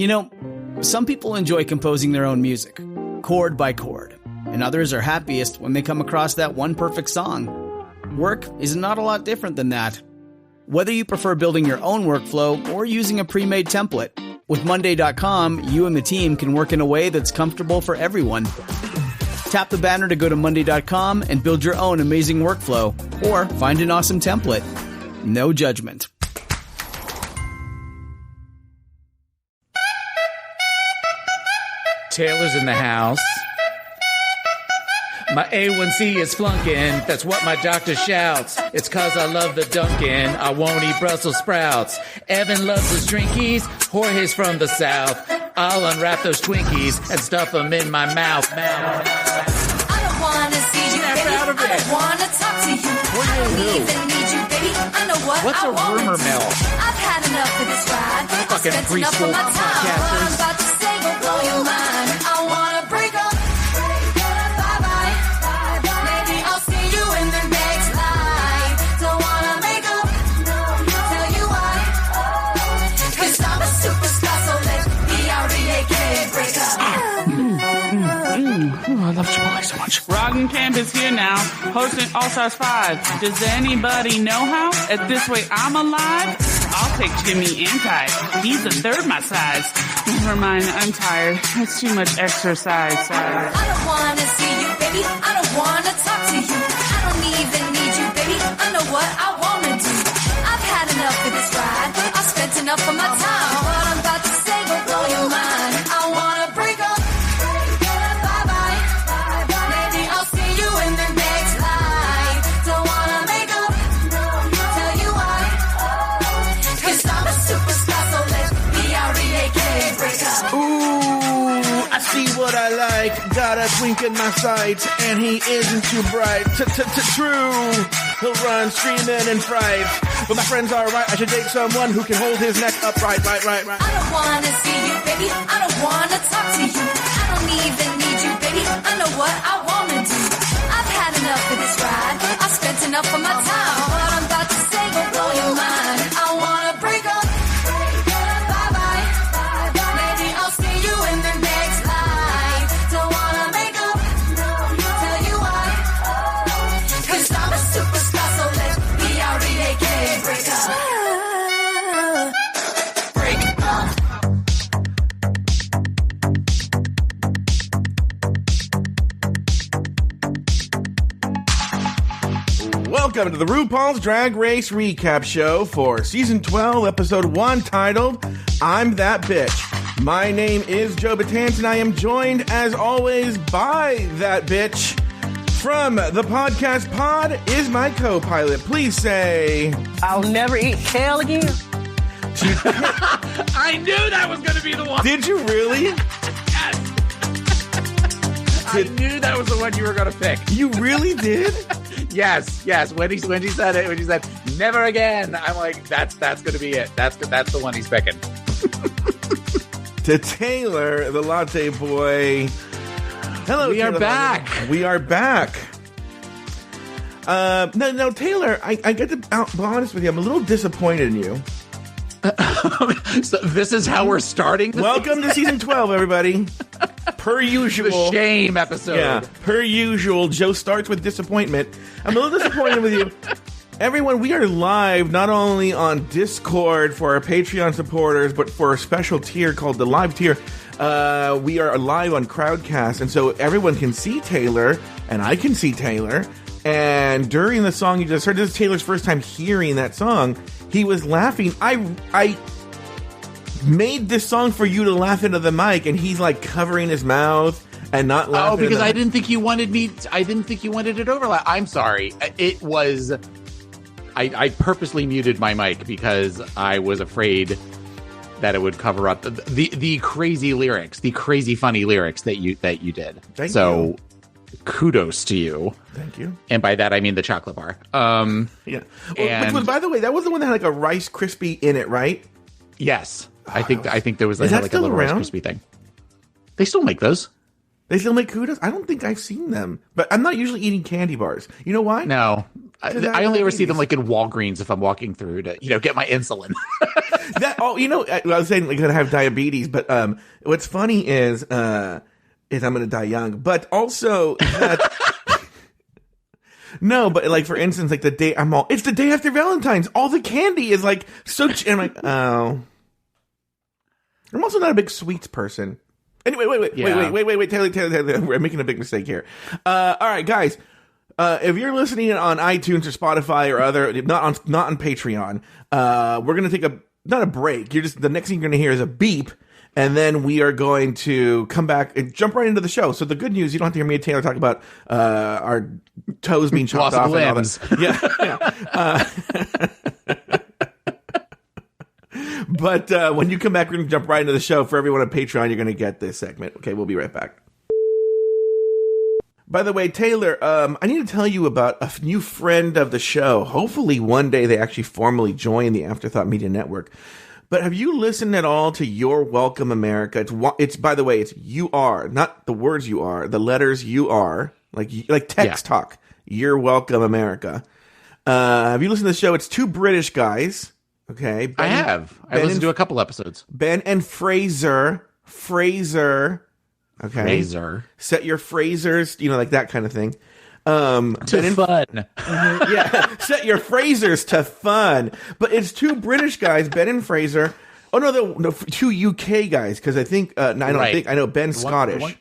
You know, some people enjoy composing their own music, chord by chord, and others are happiest when they come across that one perfect song. Work is not a lot different than that. Whether you prefer building your own workflow or using a pre-made template, with Monday.com, you and the team can work in a way that's comfortable for everyone. Tap the banner to go to Monday.com and build your own amazing workflow, or find an awesome template. No judgment. Taylor's in the house. My A1C is flunking, that's what my doctor shouts. It's 'cause I love the Dunkin', I won't eat Brussels sprouts. Evan loves his drinkies, Jorge's from the South. I'll unwrap those Twinkies and stuff them in my mouth. I don't wanna see you, baby. I don't wanna talk to you. I don't even need you, baby. I know what What's I a want. rumor mill? I've had enough of this ride. I Fucking spent enough of preschool my time. podcasters. What I'm about to say will blow your mind. I wanna break up. Bye-bye. Maybe I'll see you in the next life. Don't wanna make up. Tell you why. 'Cause I'm a superstar, so let's B-R-E-A-K break up. I love Chipotle so much. Roggen Camp is here now, hosting All Stars 5. Does anybody know how? At this way I'm alive? I'll take Jimmy and Ty. He's a third my size. Never mind, I'm tired. It's too much exercise. I don't wanna see you, baby. I don't wanna talk to you. I don't even need you, baby. I know what I wanna do. I've had enough of this ride. I've spent enough of my time. What I'm about to say will blow your mind. I wanna break up. Bye-bye. Maybe I'll see you in the next life. Don't wanna make up. Tell you why. 'Cause I'm a superstar, so let's B-R-E-A-K break up. Ooh, I see what I like. Got a twink in my sight, and he isn't too bright. True, he'll run screaming in fright. But my friends are right. I should date someone who can hold his neck upright. Right. I don't wanna see you, baby. I don't wanna talk to you. I don't even need you, baby. I know what I wanna do. I've had enough of this ride. I've spent enough of my time. What I'm about to say will blow your mind. I wanna break up. Bye-bye. Maybe I'll see you in the next life. Don't wanna make up. Tell you why. 'Cause I'm a superstar, so let's B-R-E-A-K break up. Break up. Welcome to the RuPaul's Drag Race Recap Show for Season 12, Episode 1, titled, I'm That Bitch. My name is Joe Betance, and I am joined, as always, by that bitch. From the podcast pod is my co-pilot. Please say... I'll never eat kale again. I knew that was going to be the one. Did you really? Yes. I knew that was the one you were going to pick. You really did? Yes. When she said it, when she said never again, I'm like, that's going to be it. That's the one he's picking. To Taylor, the Latte boy. Hello, We Taylor. are back. We are back. No, Taylor, I got to be honest with you. I'm a little disappointed in you. So this is how we're starting. Welcome to Season 12, everybody. Per usual. The shame episode. Yeah, per usual, Joe starts with disappointment. I'm a little disappointed with you. Everyone, we are live not only on Discord for our Patreon supporters, but for a special tier called the Live tier. We are live on Crowdcast, and so everyone can see Taylor, and I can see Taylor. And during the song you just heard, this is Taylor's first time hearing that song. He was laughing. I made this song for you to laugh into the mic, and he's like covering his mouth and not laughing. Oh, because I didn't think you wanted me. I didn't think you wanted it overlap. I'm sorry. It was. I purposely muted my mic because I was afraid that it would cover up the crazy lyrics, the crazy funny lyrics that you did. Thank you. Kudos to you. Thank you. And by that I mean the chocolate bar. Yeah. Which was, by the way, that was the one that had like a Rice Krispie in it, right? Yes. I think there was Is that like a still little around? Rice Krispie thing. They still make those. They still make kudos? I don't think I've seen them. But I'm not usually eating candy bars. You know why? No. Because I only ever see them diabetes. like in Walgreens if I'm walking through to, get my insulin. I was saying like I have diabetes, but what's funny is I'm going to die young, but also that. No, but like for instance, like it's the day after Valentine's. All the candy is like so. And I'm like, oh. I'm also not a big sweets person. Anyway, wait, Taylor, we're making a big mistake here. All right, guys, if you're listening on iTunes or Spotify or other, not on Patreon, we're gonna take not a break. The next thing you're gonna hear is a beep. And then we are going to come back and jump right into the show. So the good news, you don't have to hear me and Taylor talk about our toes being chopped off and all that. Yeah. But when you come back, we're going to jump right into the show. For everyone on Patreon, you're going to get this segment. Okay, we'll be right back. By the way, Taylor, I need to tell you about a new friend of the show. Hopefully one day they actually formally join the Afterthought Media Network. But have you listened at all to You're Welcome America? It's by the way, it's you are, not the words you are, the letters you are, like text talk. You're Welcome America. Have you listened to the show? It's two British guys. Okay, I have. I listened to a couple episodes. Ben and Fraser. Okay, Fraser. Set your Frasers, like that kind of thing. To fun. Yeah, set your Frasers to fun. But it's two British guys, Ben and Fraser. Oh no, two UK guys because I think I know Ben's Scottish.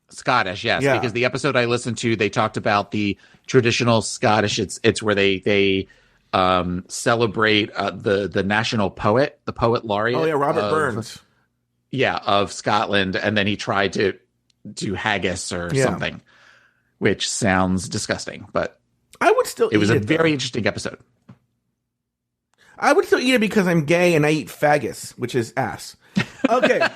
Scottish, yes. Yeah. Because the episode I listened to, they talked about the traditional Scottish. It's where they celebrate the national poet, the poet laureate. Oh yeah, Robert Burns. Yeah, of Scotland, and then he tried to do haggis or something. Which sounds disgusting, but I would still. It was a very interesting episode. I would still eat it because I'm gay and I eat faggis, which is ass. Okay.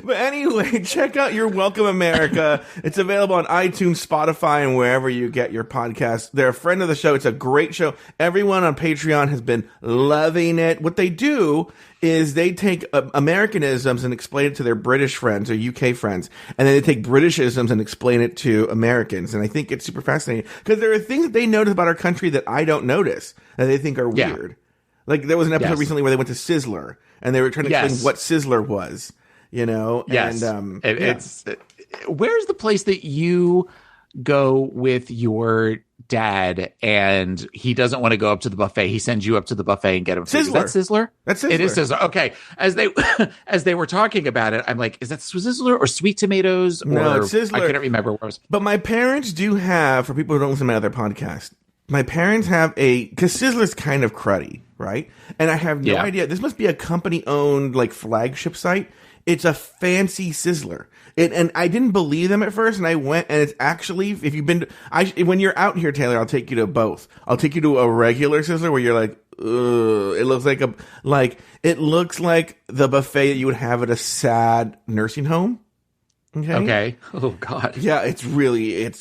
But anyway, check out Your Welcome America. It's available on iTunes, Spotify, and wherever you get your podcasts. They're a friend of the show. It's a great show. Everyone on Patreon has been loving it. What they do is they take Americanisms and explain it to their British friends or UK friends, and then they take Britishisms and explain it to Americans. And I think it's super fascinating because there are things that they notice about our country that I don't notice that they think are weird. Like there was an episode recently where they went to Sizzler and they were trying to explain what Sizzler was. Yes. And it's where's the place that you go with your dad and he doesn't want to go up to the buffet? He sends you up to the buffet and get him food. Sizzler. Is that Sizzler? That's Sizzler. It is Sizzler. Okay. As they were talking about it, I'm like, is that Sizzler or Sweet Tomatoes? No, it's Sizzler. I couldn't remember what it was. But my parents do have, for people who don't listen to my other podcast, my parents have because Sizzler's kind of cruddy, right? And I have no idea. This must be a company-owned flagship site. It's a fancy Sizzler. And I didn't believe them at first, and I went, and it's actually, if you've been, when you're out here, Taylor, I'll take you to both. I'll take you to a regular Sizzler where you're like, ugh, it looks like the buffet that you would have at a sad nursing home. Okay. Oh God. Yeah,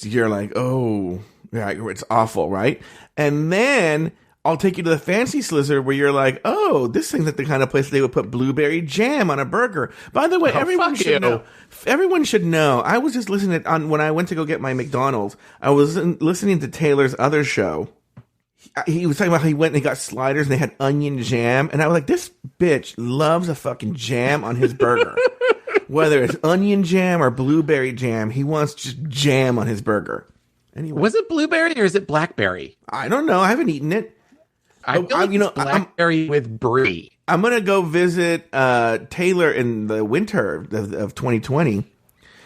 you're like, oh, yeah, it's awful, right? And then I'll take you to the fancy Sizzler where you're like, oh, this thing's like the kind of place they would put blueberry jam on a burger. By the way, everyone should know. Everyone should know. I was just listening when I went to go get my McDonald's. I was listening to Taylor's other show. He was talking about how he went and he got sliders and they had onion jam. And I was like, this bitch loves a fucking jam on his burger. Whether it's onion jam or blueberry jam, he wants just jam on his burger. Anyway. Was it blueberry or is it blackberry? I don't know. I haven't eaten it. I feel like it's blackberry with brie. I'm going to go visit Taylor in the winter of 2020.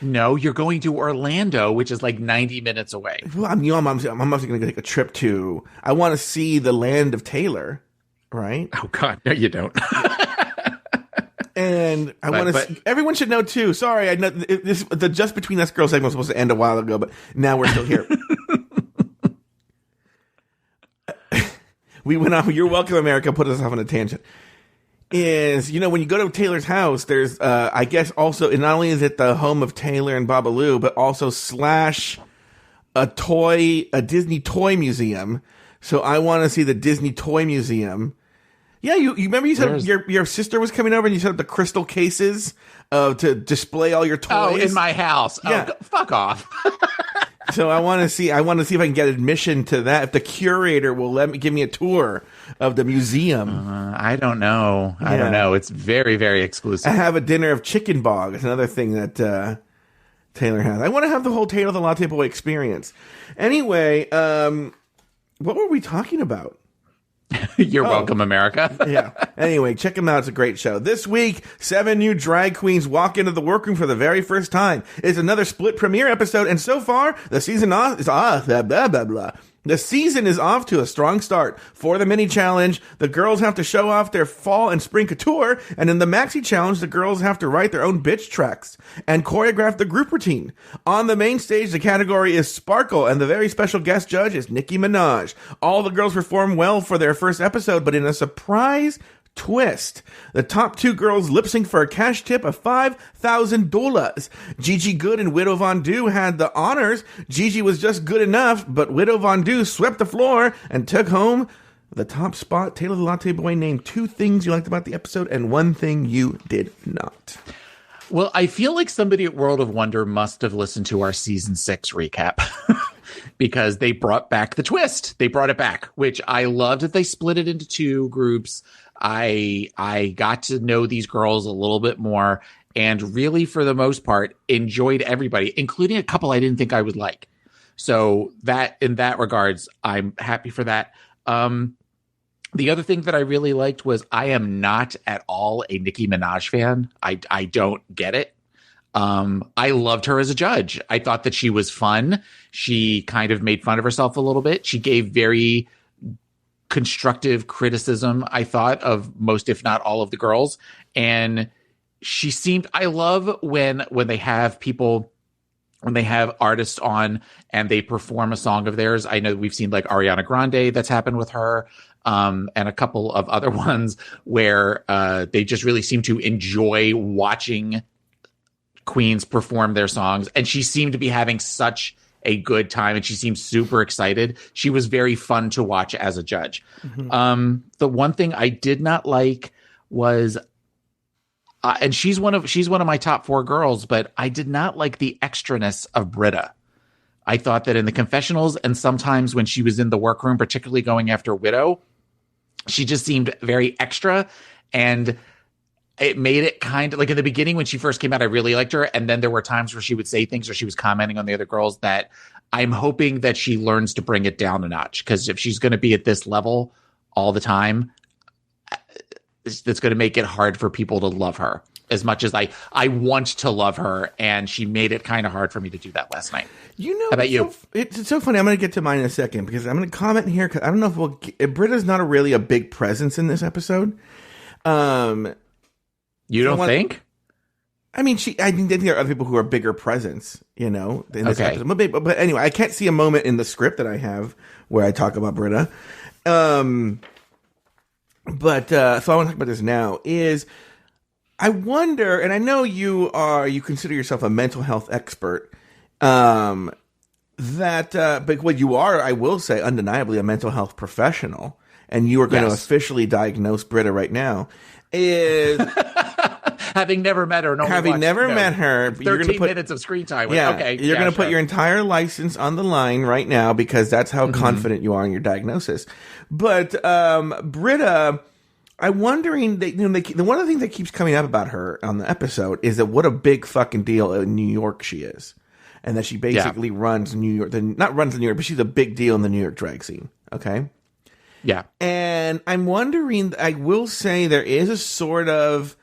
No, you're going to Orlando, which is like 90 minutes away. Well, I'm also going to take a trip to. I want to see the land of Taylor, right? Oh God, no, you don't. And I want to. Everyone should know too. Sorry, I know the Just Between Us Girls segment was supposed to end a while ago, but now we're still here. We went off. You're Welcome America put us off on a tangent. Is when you go to Taylor's house, there's I guess also, and not only is it the home of Taylor and Babalu, but also / a Disney toy museum. So I want to see the Disney toy museum. Yeah, you remember you said your sister was coming over and you set up the crystal cases to display all your toys? Oh, in my house. Yeah. Oh, fuck off. So I want to see if I can get admission to that. If the curator will give me a tour of the museum. I don't know. I don't know. It's very, very exclusive. I have a dinner of chicken bog. It's another thing that Taylor has. I want to have the whole Taylor the Latte Boy experience. Anyway, what were we talking about? You're welcome, America. Yeah. Anyway, check them out. It's a great show. This week, 7 new drag queens walk into the workroom for the very first time. It's another split premiere episode, and so far, the season is blah, blah, blah, blah. The season is off to a strong start. For the mini challenge, the girls have to show off their fall and spring couture, and in the maxi challenge, the girls have to write their own bitch tracks and choreograph the group routine. On the main stage, the category is Sparkle, and the very special guest judge is Nicki Minaj. All the girls perform well for their first episode, but in a surprise twist, the top 2 girls lip sync for a cash tip of $5,000. Gigi Good and Widow Von Du had the honors. Gigi was just good enough, but Widow Von Du swept the floor and took home the top spot. Taylor the Latte Boy named 2 things you liked about the episode and 1 thing you did not. Well, I feel like somebody at World of Wonder must have listened to our season 6 recap. Because they brought back the twist. They brought it back, which I loved that they split it into 2 groups. I got to know these girls a little bit more and really, for the most part, enjoyed everybody, including a couple I didn't think I would like. So that, in that regards, I'm happy for that. The other thing that I really liked was I am not at all a Nicki Minaj fan. I don't get it. I loved her as a judge. I thought that she was fun. She kind of made fun of herself a little bit. She gave very constructive criticism, I thought, of most, if not all, of the girls. And she seemed, I love when they have people, when they have artists on and they perform a song of theirs. I know we've seen like Ariana Grande, that's happened with her. And a couple of other ones where they just really seem to enjoy watching queens perform their songs, and she seemed to be having such a good time, and she seemed super excited. She was very fun to watch as a judge. Mm-hmm. The one thing I did not like was, and she's one of my top 4 girls, but I did not like the extraness of Britta. I thought that in the confessionals and sometimes when she was in the workroom, particularly going after Widow, she just seemed very extra, and it made it kind of like in the beginning when she first came out, I really liked her. And then there were times where she would say things or she was commenting on the other girls that I'm hoping that she learns to bring it down a notch. Because if she's going to be at this level all the time, that's going to make it hard for people to love her as much as I want to love her. And she made it kind of hard for me to do that last night. You know, how about you? It's so funny. I'm going to get to mine in a second because I'm going to comment here. Cause I don't know if Britta's not really a big presence in this episode. You don't think? I mean, I think there are other people who are bigger presence, in this episode. But anyway, I can't see a moment in the script that I have where I talk about Britta. So I want to talk about this now. Is I wonder, and I know you consider yourself a mental health expert. But what you are, I will say, undeniably a mental health professional, and you are going to officially diagnose Britta right now. Is having never met her, met her, 13 minutes of screen time. You're going to put your entire license on the line right now because that's how confident you are in your diagnosis. But Britta, I'm wondering that one of the things that keeps coming up about her on the episode is that what a big fucking deal in New York she is, and that she basically runs New York. Not runs in New York, but she's a big deal in the New York drag scene. Okay. Yeah. And I'm wondering, I will say there is a sort of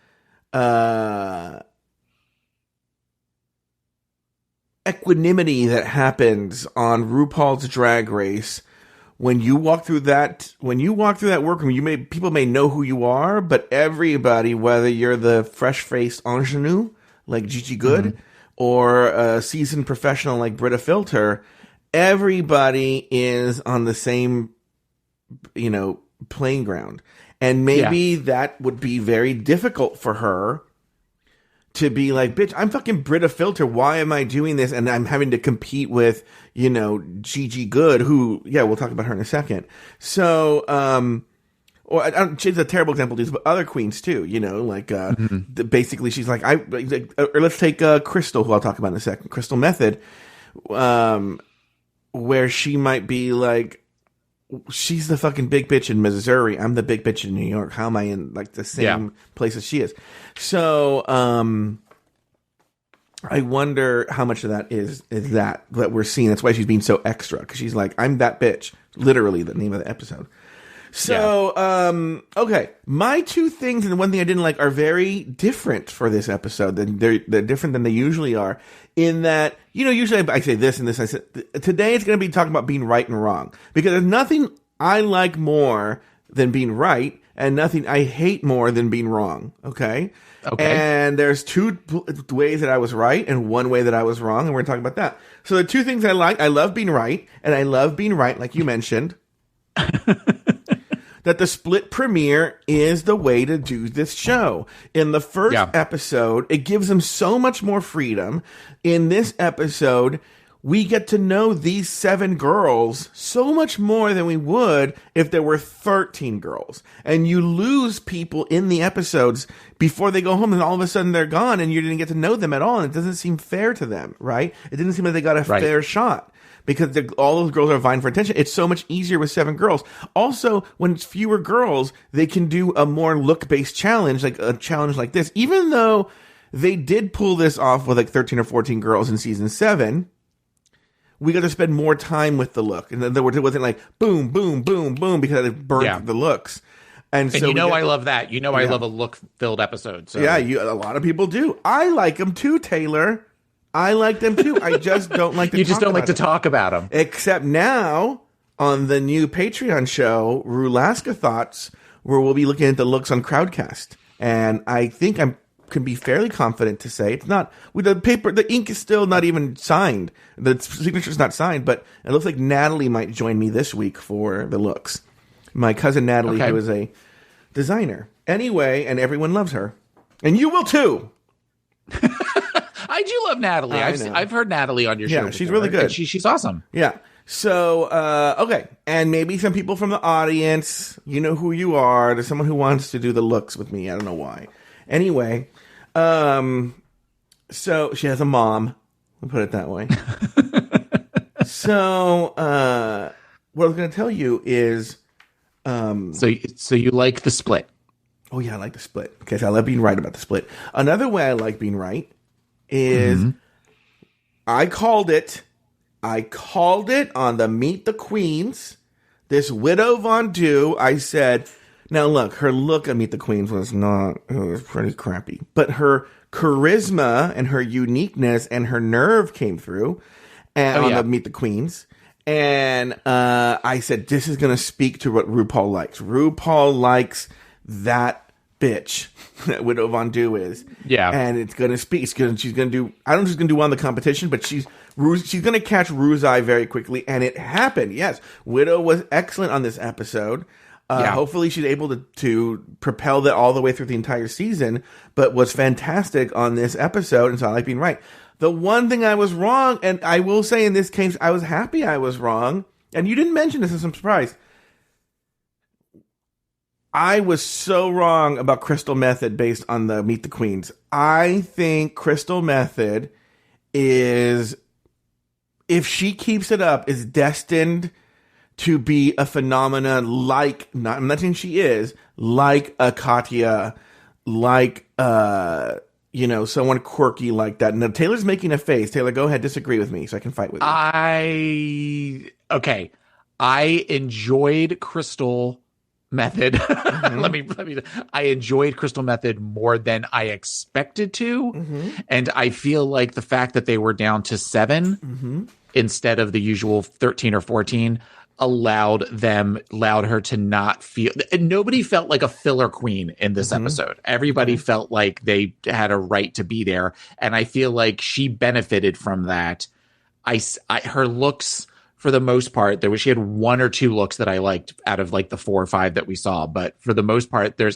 equanimity that happens on RuPaul's Drag Race when you walk through that workroom. People may know who you are, but everybody, whether you're the fresh-faced ingenue like Gigi Good or a seasoned professional like Britta Filter, everybody is on the same playing ground. And maybe that would be very difficult for her to be like, bitch, I'm fucking Britta Filter. Why am I doing this? And I'm having to compete with, Gigi Good, who, we'll talk about her in a second. So, or she's a terrible example of these, but other queens too, you know, like, basically she's like, or let's take, Crystal, who I'll talk about in a second, Crystal Method, where she might be like, she's the fucking big bitch in Missouri. I'm the big bitch in New York. How am I in like the same place as she is? So, I wonder how much of that is that we're seeing. That's why she's being so extra, because she's like, I'm that bitch. Literally the name of the episode. So, okay. My two things and the one thing I didn't like are very different for this episode. They're different than they usually are, in that, you know, usually I say this and this. I said, today it's going to be talking about being right and wrong, because there's nothing I like more than being right, and nothing I hate more than being wrong. Okay. And there's two ways that I was right and one way that I was wrong, and we're going to talk about that. So the two things I like, I love being right, and I love being right, like you mentioned, that the split premiere is the way to do this show. In the first episode, it gives them so much more freedom. In this episode, we get to know these 7 girls so much more than we would if there were 13 girls. And you lose people in the episodes before they go home, and all of a sudden they're gone, and you didn't get to know them at all, and it doesn't seem fair to them, right? It didn't seem like they got a fair shot, because all those girls are vying for attention. It's so much easier with 7 girls. Also, when it's fewer girls, they can do a more look-based challenge, like a challenge like this. Even though they did pull this off with like 13 or 14 girls in season 7, we got to spend more time with the look. In other words, it wasn't like boom, boom, boom, boom, because it burned the looks. And so I love that. You know, I love a look-filled episode. So. Yeah, a lot of people do. I like them too, Taylor. I like them too. I just don't like to You just don't like to talk about them. Except now, on the new Patreon show, Rulaska Thoughts, where we'll be looking at the looks on Crowdcast. And I think I can be fairly confident to say it's not, with the paper, the ink is still not even signed. The signature's not signed, but it looks like Natalie might join me this week for the looks. My cousin Natalie, who is a designer. Anyway, and everyone loves her. And you will too. I do love Natalie. I've heard Natalie on your show. Yeah, she's really good. She's awesome. Yeah. So, okay. And maybe some people from the audience, you know who you are. There's someone who wants to do the looks with me. I don't know why. Anyway, so she has a mom. I'll put it that way. So, what I was going to tell you is, so you like the split? Oh yeah, I like the split. Okay, so I love being right about the split. Another way I like being right is I called it on the Meet the Queens. This Widow Von Du, I said, now look, her look at Meet the Queens was pretty crappy, but her charisma and her uniqueness and her nerve came through on the Meet the Queens. And I said, this is going to speak to what RuPaul likes. RuPaul likes that bitch that Widow Von Du is. Yeah. And it's going to speak. She's going to do, I don't know if she's going to do well in the competition, but she's going to catch Rue's eye very quickly. And it happened. Yes. Widow was excellent on this episode. Hopefully she's able to propel that all the way through the entire season, but was fantastic on this episode. And so I like being right. The one thing I was wrong, and I will say in this case, I was happy I was wrong, and you didn't mention this, and I'm surprised. I was so wrong about Crystal Method based on the Meet the Queens. I think Crystal Method is, if she keeps it up, is destined to be a phenomenon like, I'm not saying she is, like a Katya, like, someone quirky like that. Now, Taylor's making a face. Taylor, go ahead, disagree with me so I can fight with you. I enjoyed Crystal Method. I enjoyed Crystal Method more than I expected to. And I feel like the fact that they were down to 7 instead of the usual 13 or 14 allowed her to not feel, nobody felt like a filler queen in this episode. Everybody felt like they had a right to be there. And I feel like she benefited from that. Her looks, for the most part, she had 1 or 2 looks that I liked out of like the 4 or 5 that we saw. But for the most part, they're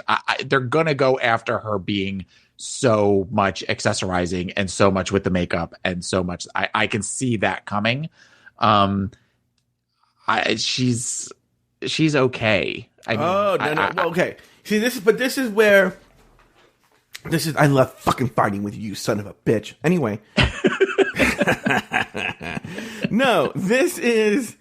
going to go after her being so much accessorizing and so much with the makeup and so much. I can see that coming. She's okay. I mean, Oh, no. Well, okay. See, this is where I love fucking fighting with you, son of a bitch. Anyway. No, this is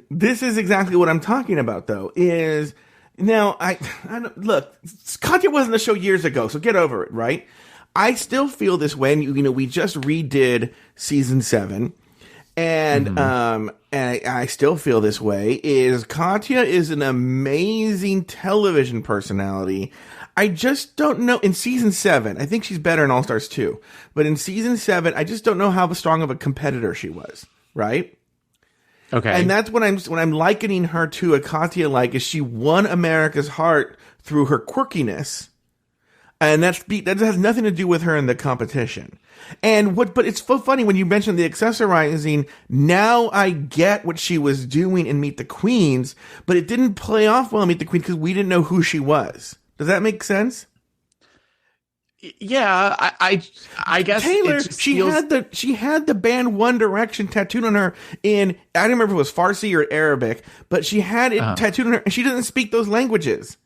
exactly what I'm talking about, though, is now I don't, look, Katya wasn't the show years ago, so get over it, right? I still feel this way, and we just redid season 7. And and I still feel this way, is Katya is an amazing television personality. I just don't know, in season 7, I think she's better in All Stars 2, but in season 7, I just don't know how strong of a competitor she was, right? Okay. And that's when I'm likening her to a Katya, is she won America's heart through her quirkiness, and that has nothing to do with her in the competition. But it's so funny when you mentioned the accessorizing. Now I get what she was doing in Meet the Queens, but it didn't play off well in Meet the Queens because we didn't know who she was. Does that make sense? Yeah, I guess Taylor, she had the band One Direction tattooed on her in, I don't remember if it was Farsi or Arabic, but she had it tattooed on her, and she doesn't speak those languages.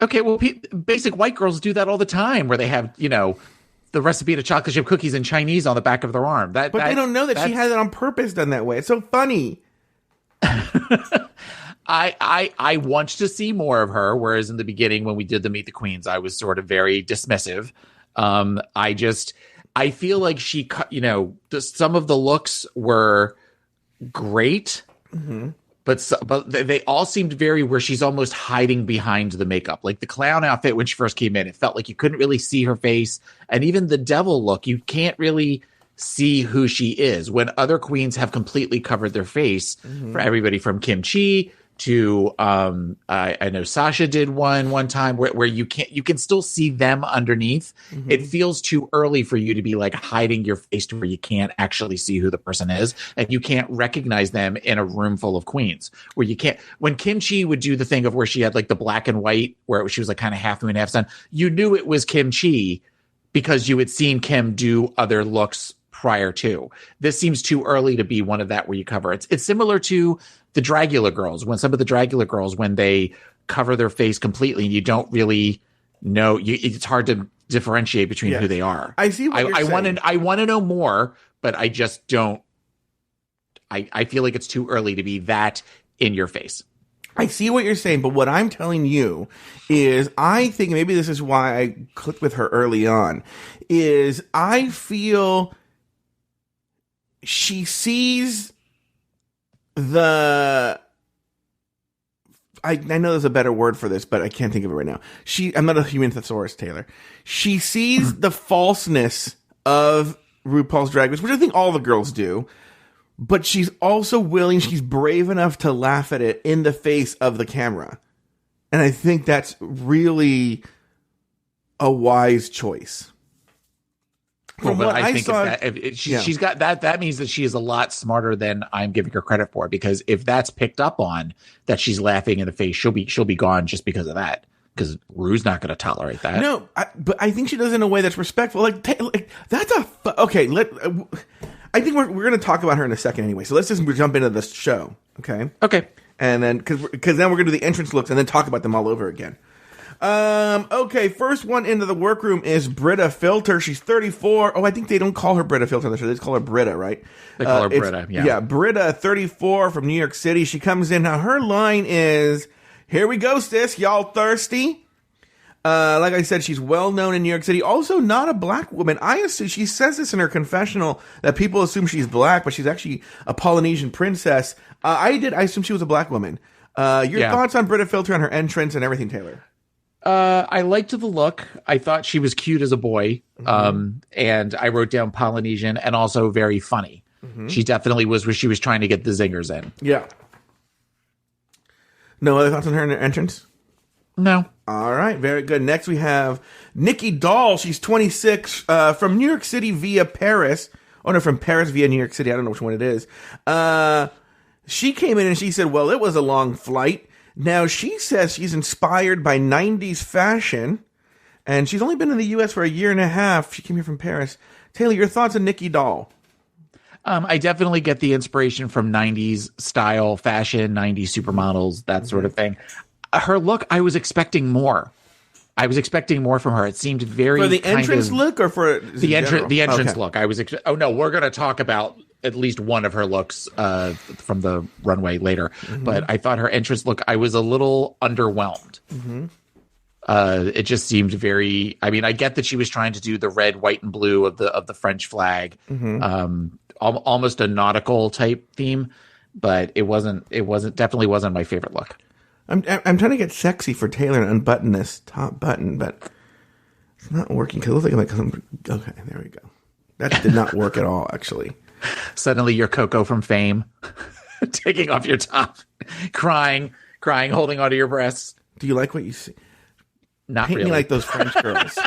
Okay, well, basic white girls do that all the time, where they have, the recipe to chocolate chip cookies in Chinese on the back of their arm. But they don't know that she had it on purpose done that way. It's so funny. I want to see more of her, whereas in the beginning when we did the Meet the Queens, I was sort of very dismissive. I feel like she, some of the looks were great, but they all seemed very where she's almost hiding behind the makeup. Like the clown outfit when she first came in, it felt like you couldn't really see her face, and even the devil look, you can't really see who she is. When other queens have completely covered their face, for everybody from Kim Chi to I know Sasha did one time where you can still see them underneath. It feels too early for you to be like hiding your face to where you can't actually see who the person is, and you can't recognize them in a room full of queens where you can't. When Kim Chi would do the thing of where she had like the black and white where she was like kind of half moon half sun, you knew it was Kim Chi because you had seen Kim do other looks prior to. This seems too early to be one of that where you cover. It's similar to the Dragula girls, when some of the Dragula girls, when they cover their face completely and you don't really know, it's hard to differentiate between who they are. I see what you're saying. I want to know more, but I just don't. I feel like it's too early to be that in your face. I see what you're saying, but what I'm telling you is I think maybe this is why I clicked with her early on, is I feel she sees I know there's a better word for this, but I can't think of it right now. I'm not a human thesaurus, Taylor. She sees the falseness of RuPaul's Drag Race, which I think all the girls do, but she's also she's brave enough to laugh at it in the face of the camera. And I think that's really a wise choice. From what I think she's got that. That means that she is a lot smarter than I'm giving her credit for. Because if that's picked up on that she's laughing in the face, she'll be gone just because of that. Because Ru's not going to tolerate that. No, but I think she does it in a way that's respectful. Like that's okay. I think we're going to talk about her in a second anyway. So let's just jump into the show. Okay. Okay. And then because then we're going to do the entrance looks and then talk about them all over again. Okay, first one into the workroom is Britta Filter. She's 34. Oh, I think they don't call her Britta Filter on the show. They just call her Britta, right? They call her Britta, yeah. Yeah, Britta, 34, from New York City. She comes in. Now, her line is, "Here we go, sis. Y'all thirsty?" Like I said, she's well known in New York City. Also, not a black woman. I assume she says this in her confessional that people assume she's black, but she's actually a Polynesian princess. I assume she was a black woman. Your thoughts on Britta Filter and her entrance and everything, Taylor? I liked the look. I thought she was cute as a boy. And I wrote down Polynesian and also very funny. She definitely was where she was trying to get the zingers in. Yeah. No other thoughts on her entrance? No. All right. Very good. Next we have Nikki Doll. She's 26, from New York City via Paris. Oh, no, from Paris via New York City. I don't know which one it is. She came in and she said, well, it was a long flight. Now, she says she's inspired by 90s fashion, and she's only been in the U.S. for a year and a half. She came here from Paris. Taylor, your thoughts on Nikki Doll? I definitely get the inspiration from 90s style fashion, 90s supermodels, that sort of thing. Her look, I was expecting more. I was expecting more from her. It seemed very for the entrance look or for the entrance look. I was. Oh no, we're going to talk about at least one of her looks from the runway later. But I thought her entrance look, I was a little underwhelmed. It just seemed very. I mean, I get that she was trying to do the red, white, and blue of the French flag, almost a nautical type theme, but it wasn't. Definitely wasn't my favorite look. I'm trying to get sexy for Taylor and unbutton this top button, but it's not working because it looks like I'm okay. There we go. That did not work at all, actually. Suddenly, you're Coco from Fame, taking off your top, crying, holding onto your breasts. Do you like what you see? Not Paint really. me like those French girls.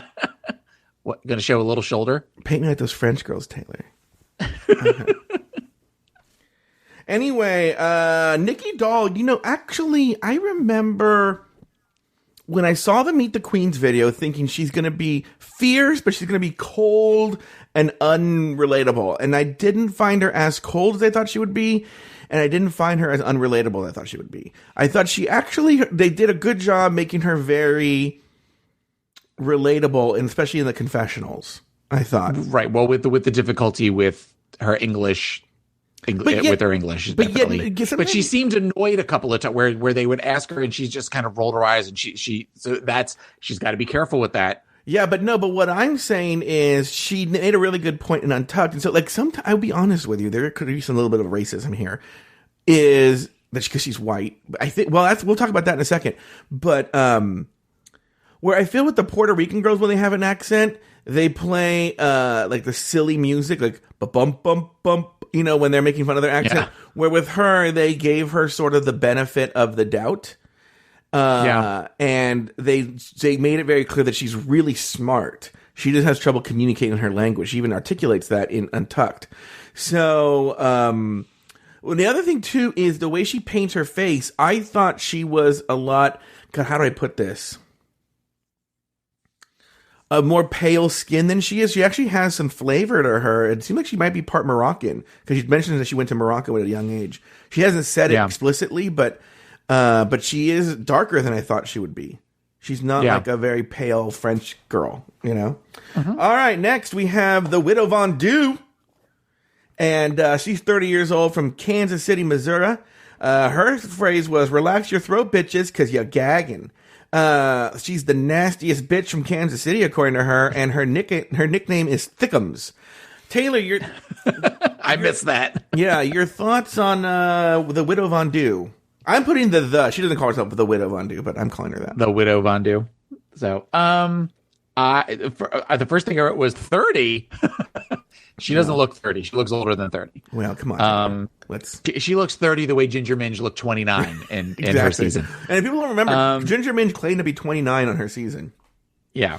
What? Going to show a little shoulder? Paint me like those French girls, Taylor. Okay. Anyway, Nikki Doll, actually, I remember when I saw the Meet the Queens video thinking she's going to be fierce, but she's going to be cold and unrelatable. And I didn't find her as cold as I thought she would be. And I didn't find her as unrelatable as I thought she would be. I thought they did a good job making her very relatable, and especially in the confessionals, I thought. Right. Well, with the difficulty with her English. With her English, definitely. But she seemed annoyed a couple of times where they would ask her and she just kind of rolled her eyes, and she's got to be careful with that. Yeah, but what I'm saying is she made a really good point in Untucked, and so sometimes I'll be honest with you, there could be some little bit of racism here, is that because she's white. I think we'll talk about that in a second, but where I feel with the Puerto Rican girls when they have an accent, they play like the silly music, like bump bump bump. When they're making fun of their accent, where with her, they gave her sort of the benefit of the doubt. And they made it very clear that she's really smart. She just has trouble communicating her language. She even articulates that in Untucked. So, the other thing too is the way she paints her face. I thought she was a lot, God, how do I put this? A more pale skin than she is. She actually has some flavor to her. It seems like she might be part Moroccan because she mentions that she went to Morocco at a young age. She hasn't said it explicitly, but she is darker than I thought she would be. She's not like a very pale French girl, All right, next we have the Widow Von Du, and she's 30 years old from Kansas City, Missouri. Her phrase was "Relax your throat, bitches, because you're gagging." She's the nastiest bitch from Kansas City, according to her, and her nickname is Thickums. Taylor, I missed that. Yeah, your thoughts on the Widow Von Du? I'm putting the. She doesn't call herself the Widow Von Du, but I'm calling her that. The Widow Von Du. So, the first thing I wrote was 30. She doesn't look 30. She looks older than 30. Well, come on. She looks 30 the way Ginger Minge looked 29 in her season. And if people don't remember, Ginger Minge claimed to be 29 on her season. Yeah.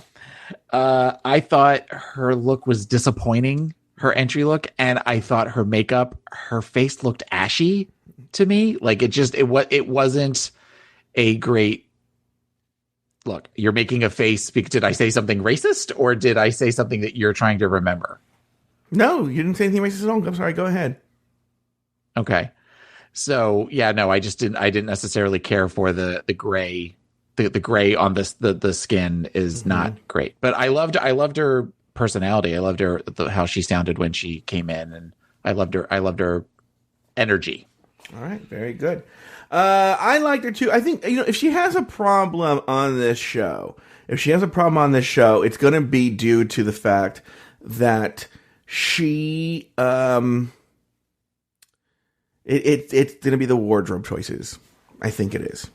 I thought her look was disappointing, her entry look, and I thought her makeup, her face looked ashy to me. Like it wasn't a great look. You're making a face. Did I say something racist, or did I say something that you're trying to remember? No, you didn't say anything racist at all. I'm sorry. Go ahead. Okay. So yeah, no, I didn't necessarily care for the gray. The gray on the skin is not great, but I loved her personality. I loved her how she sounded when she came in, and I loved her energy. All right, very good. I liked her too. I think if she has a problem on this show, it's going to be due to the fact that she it's going to be the wardrobe choices. I think it is.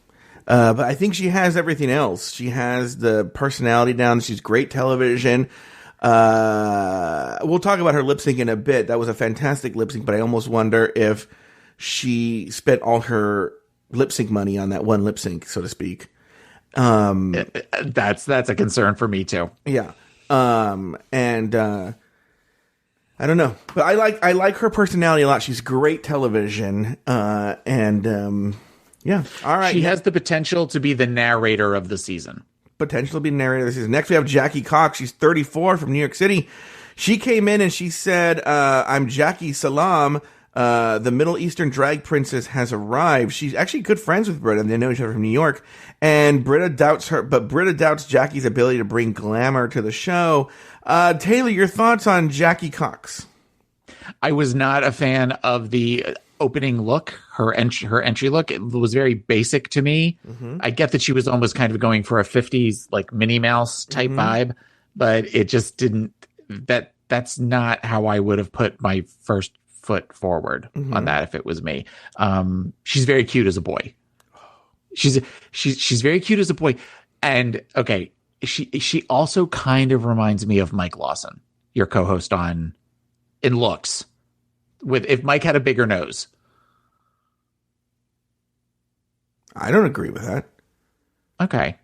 But I think she has everything else. She has the personality down. She's great television. We'll talk about her lip sync in a bit. That was a fantastic lip sync, but I almost wonder if she spent all her lip sync money on that one lip sync, so to speak. That's a concern for me too. Yeah. I don't know, but I like her personality a lot. She's great television. Yeah. All right. She has the potential to be the narrator of the season. Next, we have Jackie Cox. She's 34 from New York City. She came in and she said, I'm Jackie Salam. The Middle Eastern drag princess has arrived. She's actually good friends with Britta, and they know each other from New York. And Britta doubts Jackie's ability to bring glamour to the show. Taylor, your thoughts on Jackie Cox? I was not a fan of the opening look, her entry look. It was very basic to me. I get that she was almost kind of going for a 50s like Minnie Mouse type vibe, but it just didn't. That's not how I would have put my first foot forward on that if it was me. She's very cute as a boy. She's very cute as a boy. And okay, she also kind of reminds me of Mike Lawson, your co-host in looks. If Mike had a bigger nose. I don't agree with that. Okay.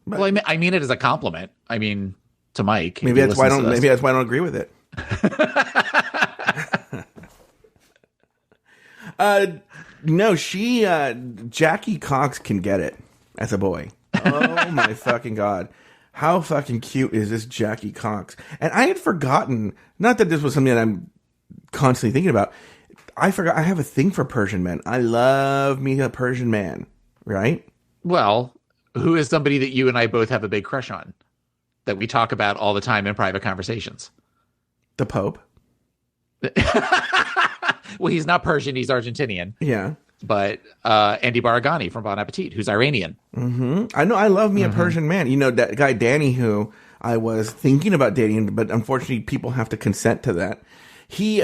But, well, I mean it as a compliment. I mean to Mike. Maybe that's why I don't agree with it. No, Jackie Cox can get it as a boy. Oh my fucking God. How fucking cute is this Jackie Cox? And I had forgotten, not that this was something that I'm constantly thinking about. I forgot I have a thing for Persian men. I love me a Persian man, right? Well, who is somebody that you and I both have a big crush on that we talk about all the time in private conversations? The Pope. Well, he's not Persian, he's Argentinian. Yeah. But Andy Baragani from Bon Appetit, who's Iranian. I know, I love me a Persian man. You know, that guy Danny, who I was thinking about dating, but unfortunately people have to consent to that. He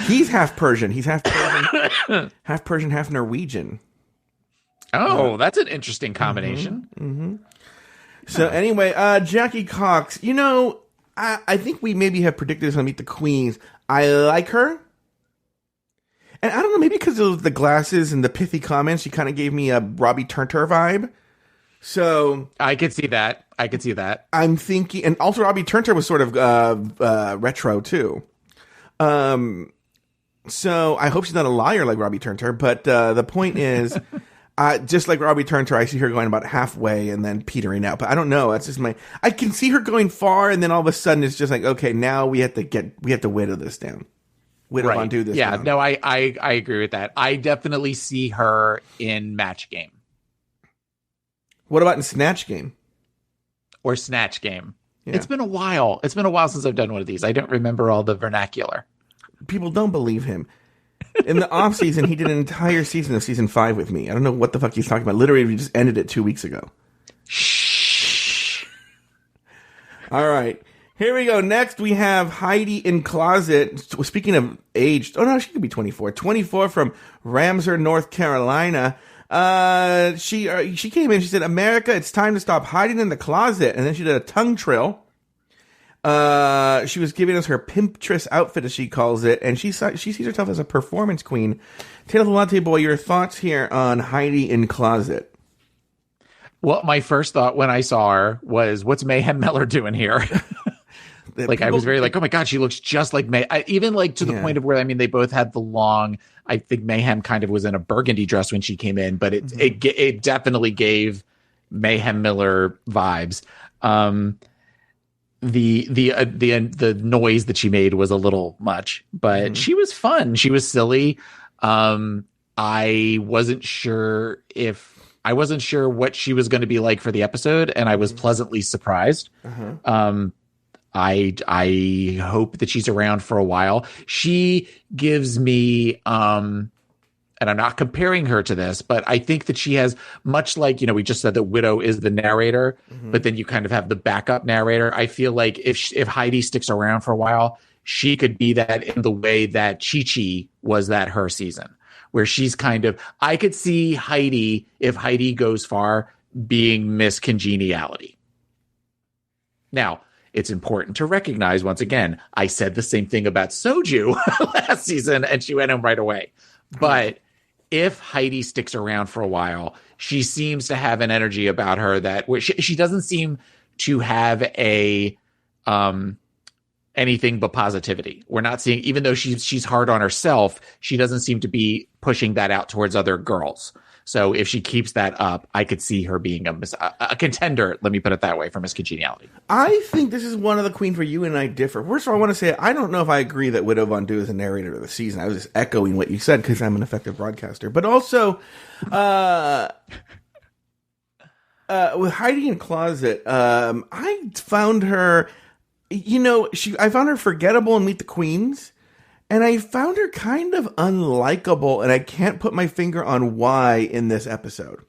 he's half Persian. He's half Persian, half Norwegian. Oh, that's an interesting combination. So anyway, Jackie Cox, you know, I think we maybe have predicted this on Meet the Queens. I like her. And I don't know, maybe because of the glasses and the pithy comments, she kind of gave me a Robbie Turner vibe. So I could see that. I'm thinking, and also Robbie Turner was sort of retro too. So I hope she's not a liar like Robbie Turner. But the point is, just like Robbie Turner, I see her going about halfway and then petering out. But I don't know. That's just I can see her going far, and then all of a sudden it's just like, okay, now we have to whittle this down. Undo this. Yeah, down. no, I agree with that. I definitely see her in Match Game. What about in Snatch Game? Or Snatch Game. Yeah. It's been a while. It's been a while since I've done one of these. I don't remember all the vernacular. People don't believe him. In the off season, he did an entire season of season 5 with me. I don't know what the fuck he's talking about. Literally, we just ended it 2 weeks ago. Shh. All right. Here we go. Next, we have Heidi in Closet. Speaking of age, oh no, she could be 24. 24 from Ramsey, North Carolina. She came in. She said, "America, it's time to stop hiding in the closet." And then she did a tongue trill. She was giving us her pimptress outfit, as she calls it, and she sees herself as a performance queen. Taylor the Latte Boy, your thoughts here on Heidi in Closet? Well, my first thought when I saw her was, "What's Mayhem Miller doing here?" I was very like, "Oh my God, she looks just like May." Even like to the point of where, I mean, they both had the long. I think Mayhem kind of was in a burgundy dress when she came in, but it definitely gave Mayhem Miller vibes. The noise that she made was a little much, but she was fun. She was silly. I wasn't sure what she was going to be like for the episode, and I was pleasantly surprised. I hope that she's around for a while. She gives me, and I'm not comparing her to this, but I think that she has, much like, we just said that Widow is the narrator, but then you kind of have the backup narrator. I feel like if Heidi sticks around for a while, she could be that in the way that Chi-Chi was that her season, where she's kind of, I could see Heidi, if Heidi goes far, being Miss Congeniality. Now, it's important to recognize, once again, I said the same thing about Soju last season, and she went home right away. But if Heidi sticks around for a while, she seems to have an energy about her that where she doesn't seem to have anything but positivity. We're not seeing, even though she's hard on herself, she doesn't seem to be pushing that out towards other girls. So if she keeps that up, I could see her being a contender, let me put it that way, for Miss Congeniality. I think this is one of the queens where you and I differ. First of all, I want to say I don't know if I agree that Widow Von Du is the narrator of the season. I was just echoing what you said because I'm an effective broadcaster. But also, with Heidi in Closet, I found her, I found her forgettable in Meet the Queens. And I found her kind of unlikable, and I can't put my finger on why in this episode.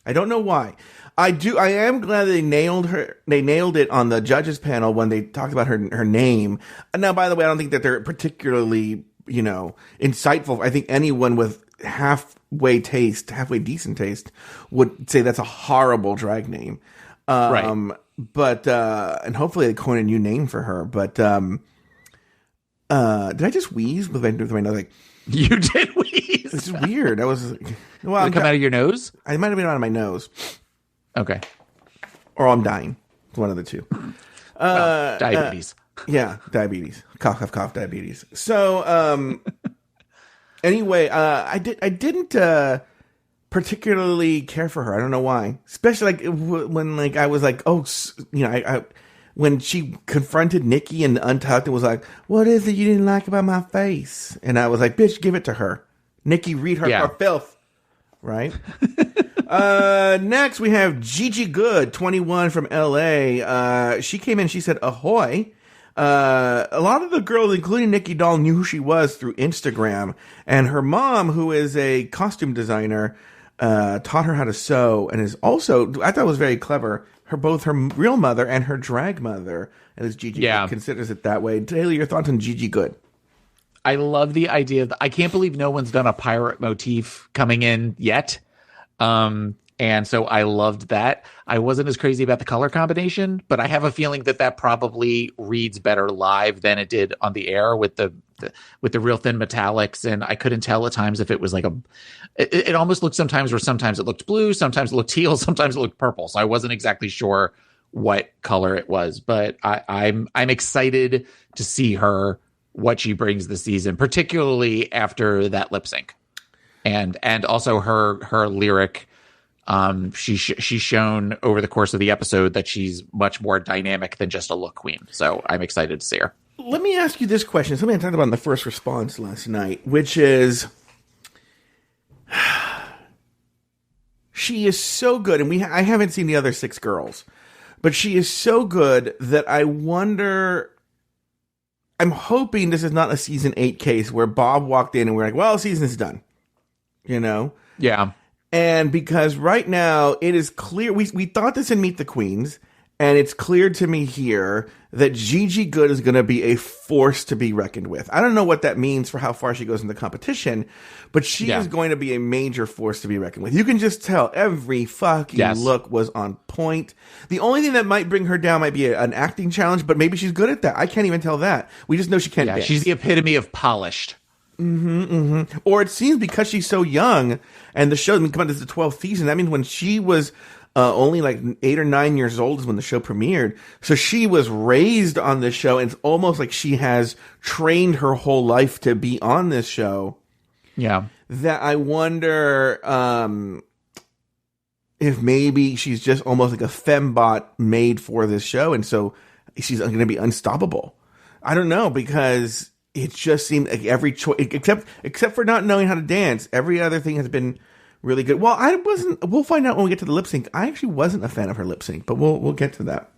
I don't know why. I am glad they nailed her. They nailed it on the judges panel when they talked about her name. Now, by the way, I don't think that they're particularly, insightful. I think anyone with halfway decent taste would say that's a horrible drag name. Right. But, and hopefully they coin a new name for her. But, did I just wheeze with my nose? Like, you did wheeze. This is weird. I was, Did it come out of your nose? I might have been out of my nose. Okay. Or I'm dying. It's one of the two. Diabetes. Yeah, diabetes. Cough, cough, cough, diabetes. So, anyway, I didn't particularly care for her. I don't know why. Especially when I was like, when she confronted Nikki and Untucked and was like, "What is it you didn't like about my face?" And I was like, "Bitch, give it to her." Nikki, read her for filth. Right? Next, we have Gigi Good, 21 from LA. She came in, she said, "Ahoy." A lot of the girls, including Nikki Doll, knew who she was through Instagram. And her mom, who is a costume designer, taught her how to sew and is also, I thought it was very clever, both her real mother and her drag mother, and as Gigi Good considers it that way. Taylor, your thoughts on Gigi Good? I love the idea that I can't believe no one's done a pirate motif coming in yet. And so I loved that. I wasn't as crazy about the color combination, but I have a feeling that probably reads better live than it did on the air with the real thin metallics. And I couldn't tell at times if it was it almost looked sometimes it looked blue, sometimes it looked teal, sometimes it looked purple. So I wasn't exactly sure what color it was, but I'm excited to see what she brings this season, particularly after that lip sync, and also her lyric. She's shown over the course of the episode that she's much more dynamic than just a look queen. So I'm excited to see her. Let me ask you this question. Something I talked about in the first response last night, which is, she is so good, and I haven't seen the other 6 girls, but she is so good that I wonder. I'm hoping this is not a season 8 case where Bob walked in and we're like, well, season's done. Yeah. And because right now it is clear, we thought this in Meet the Queens, and it's clear to me here that Gigi Good is going to be a force to be reckoned with. I don't know what that means for how far she goes in the competition, but she is going to be a major force to be reckoned with. You can just tell every fucking look was on point. The only thing that might bring her down might be an acting challenge, but maybe she's good at that. I can't even tell that. We just know she can't dance. She's the epitome of polished. Or it seems because she's so young, and the show, come on, this is the 12th season. That means when she was only like 8 or 9 years old is when the show premiered. So she was raised on this show, and it's almost like she has trained her whole life to be on this show. Yeah. That I wonder if maybe she's just almost like a fembot made for this show, and so she's going to be unstoppable. I don't know, because it just seemed like every choice, except for not knowing how to dance, every other thing has been really good. Well, we'll find out when we get to the lip sync. I actually wasn't a fan of her lip sync, but we'll get to that.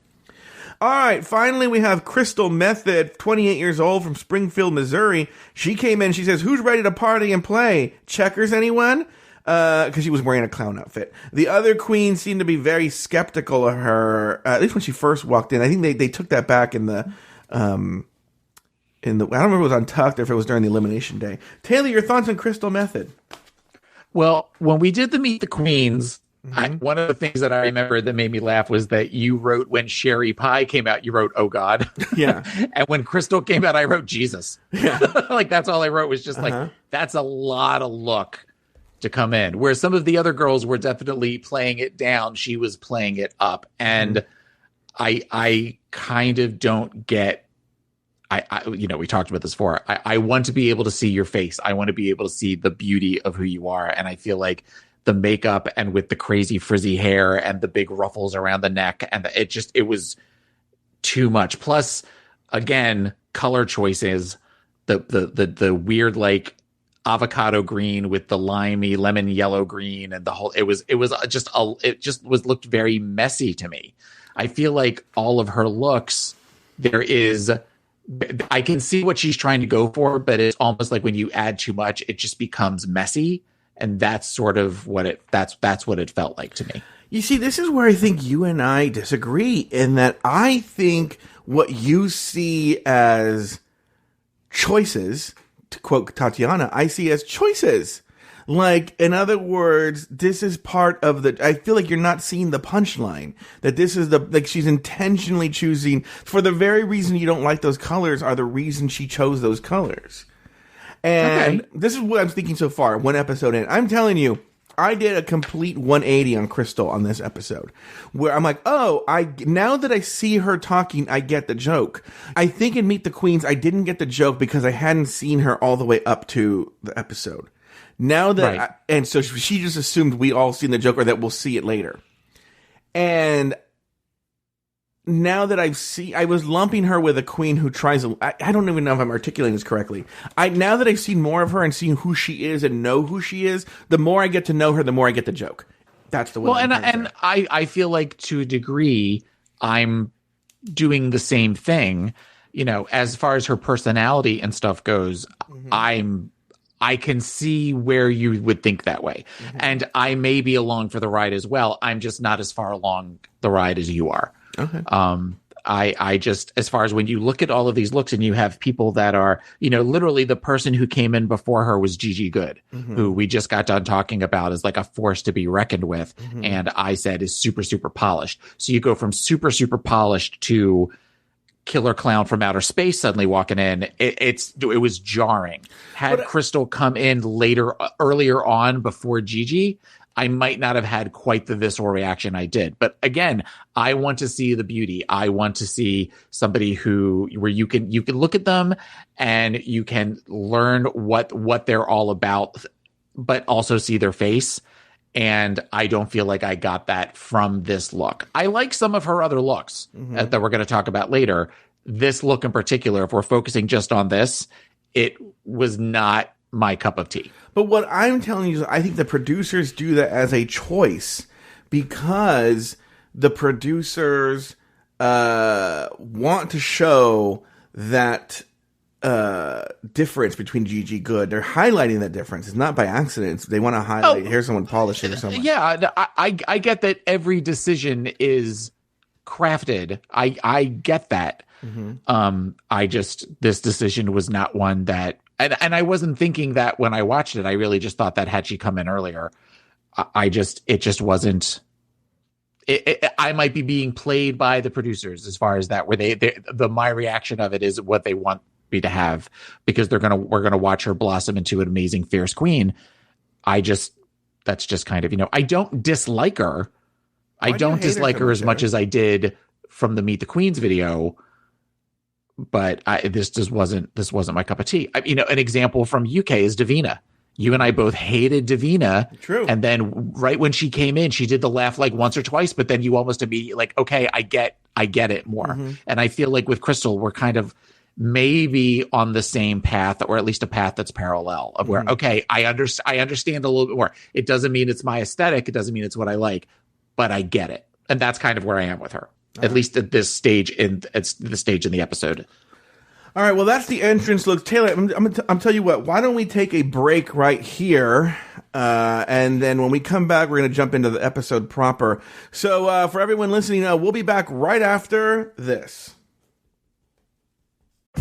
All right, finally we have Crystal Method, 28 years old, from Springfield, Missouri. She came in, she says, "Who's ready to party and play? Checkers, anyone?" Because she was wearing a clown outfit. The other queens seemed to be very skeptical of her, at least when she first walked in. I think they took that back in the I don't remember if it was on Tucked or if it was during the elimination day. Taylor, your thoughts on Crystal Method? Well, when we did the Meet the Queens, one of the things that I remember that made me laugh was that you wrote, when Sherry Pie came out, you wrote, "Oh God." Yeah. And when Crystal came out, I wrote, "Jesus." Yeah. That's all I wrote, was just that's a lot of look to come in. Where some of the other girls were definitely playing it down, she was playing it up. And I kind of don't get, we talked about this before. I want to be able to see your face. I want to be able to see the beauty of who you are. And I feel like the makeup and with the crazy frizzy hair and the big ruffles around the neck. And it was too much. Plus, again, color choices, the weird, like, avocado green with the limey lemon yellow green and the whole, it just looked very messy to me. I feel like all of her looks, I can see what she's trying to go for, but it's almost like when you add too much, it just becomes messy. And that's sort of that's what it felt like to me. You see, this is where I think you and I disagree, in that I think what you see as choices, to quote Tatiana, I see as choices. Like, in other words, this is part of I feel like you're not seeing the punchline. That this is she's intentionally choosing, for the very reason you don't like those colors are the reason she chose those colors. And This is what I'm thinking so far, one episode in. I'm telling you, I did a complete 180 on Crystal on this episode, where I'm like, now that I see her talking, I get the joke. I think in Meet the Queens, I didn't get the joke because I hadn't seen her all the way up to the episode. Now that, and so she just assumed we all seen the joke, or that we'll see it later. And now that I was lumping her with a queen who tries, I don't even know if I'm articulating this correctly. Now that I've seen more of her and seen who she is and know who she is, the more I get to know her, the more I get the joke. That's the way. Well, I feel like to a degree, I'm doing the same thing. You know, as far as her personality and stuff goes, I can see where you would think that way. Mm-hmm. And I may be along for the ride as well. I'm just not as far along the ride as you are. Okay. I just, as far as when you look at all of these looks and you have people that are, you know, literally the person who came in before her was Gigi Good, who we just got done talking about as like a force to be reckoned with. And I said is super, super polished. So you go from super, super polished to killer clown from outer space suddenly walking in. It was jarring. Had Crystal come in earlier on before Gigi, I might not have had quite the visceral reaction I did. But again, I want to see the beauty. I want to see somebody where you can look at them and you can learn what they're all about, but also see their face. And I don't feel like I got that from this look. I like some of her other looks that we're going to talk about later. This look in particular, if we're focusing just on this, it was not my cup of tea. But what I'm telling you is I think the producers do that as a choice because the producers want to show that difference between Gigi Good. They're highlighting that difference. It's not by accident. They want to highlight, here's someone polishing or something. Yeah, I get that every decision is crafted. I get that. This decision was not one that, and I wasn't thinking that when I watched it. I really just thought that had she come in earlier, it just wasn't. I might be being played by the producers as far as that, where my reaction of it is what they want me to have, because we're gonna watch her blossom into an amazing fierce queen. That's just kind of, I don't dislike her. I don't dislike her as much as I did from the Meet the Queens video. But this wasn't my cup of tea. An example from UK is Davina. You and I both hated Davina. True. And then right when she came in, she did the laugh like once or twice, but then you almost immediately like, okay, I get it more. And I feel like with Crystal, we're kind of maybe on the same path, or at least a path that's parallel of where, okay, I understand a little bit more. It doesn't mean it's my aesthetic. It doesn't mean it's what I like, but I get it. And that's kind of where I am with her. At least at this stage it's the stage in the episode. All right, well, that's the entrance look. Taylor, I'm tell you what, why don't we take a break right here, and then when we come back, we're going to jump into the episode proper. So for everyone listening, we'll be back right after this.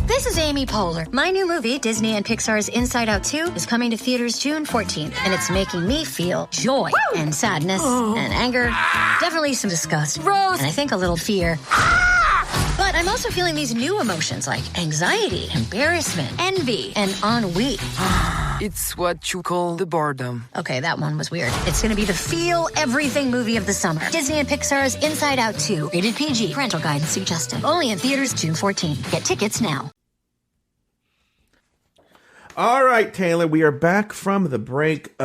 This is Amy Poehler. My new movie, Disney and Pixar's Inside Out 2, is coming to theaters June 14th, and it's making me feel joy and sadness and anger, definitely some disgust, and I think a little fear. But I'm also feeling these new emotions like anxiety, embarrassment, envy, and ennui. It's what you call the boredom. Okay, that one was weird. It's going to be the feel everything movie of the summer. Disney and Pixar's Inside Out 2. Rated PG. Parental guidance suggested. Only in theaters June 14th. Get tickets now. All right, Taylor, we are back from the break.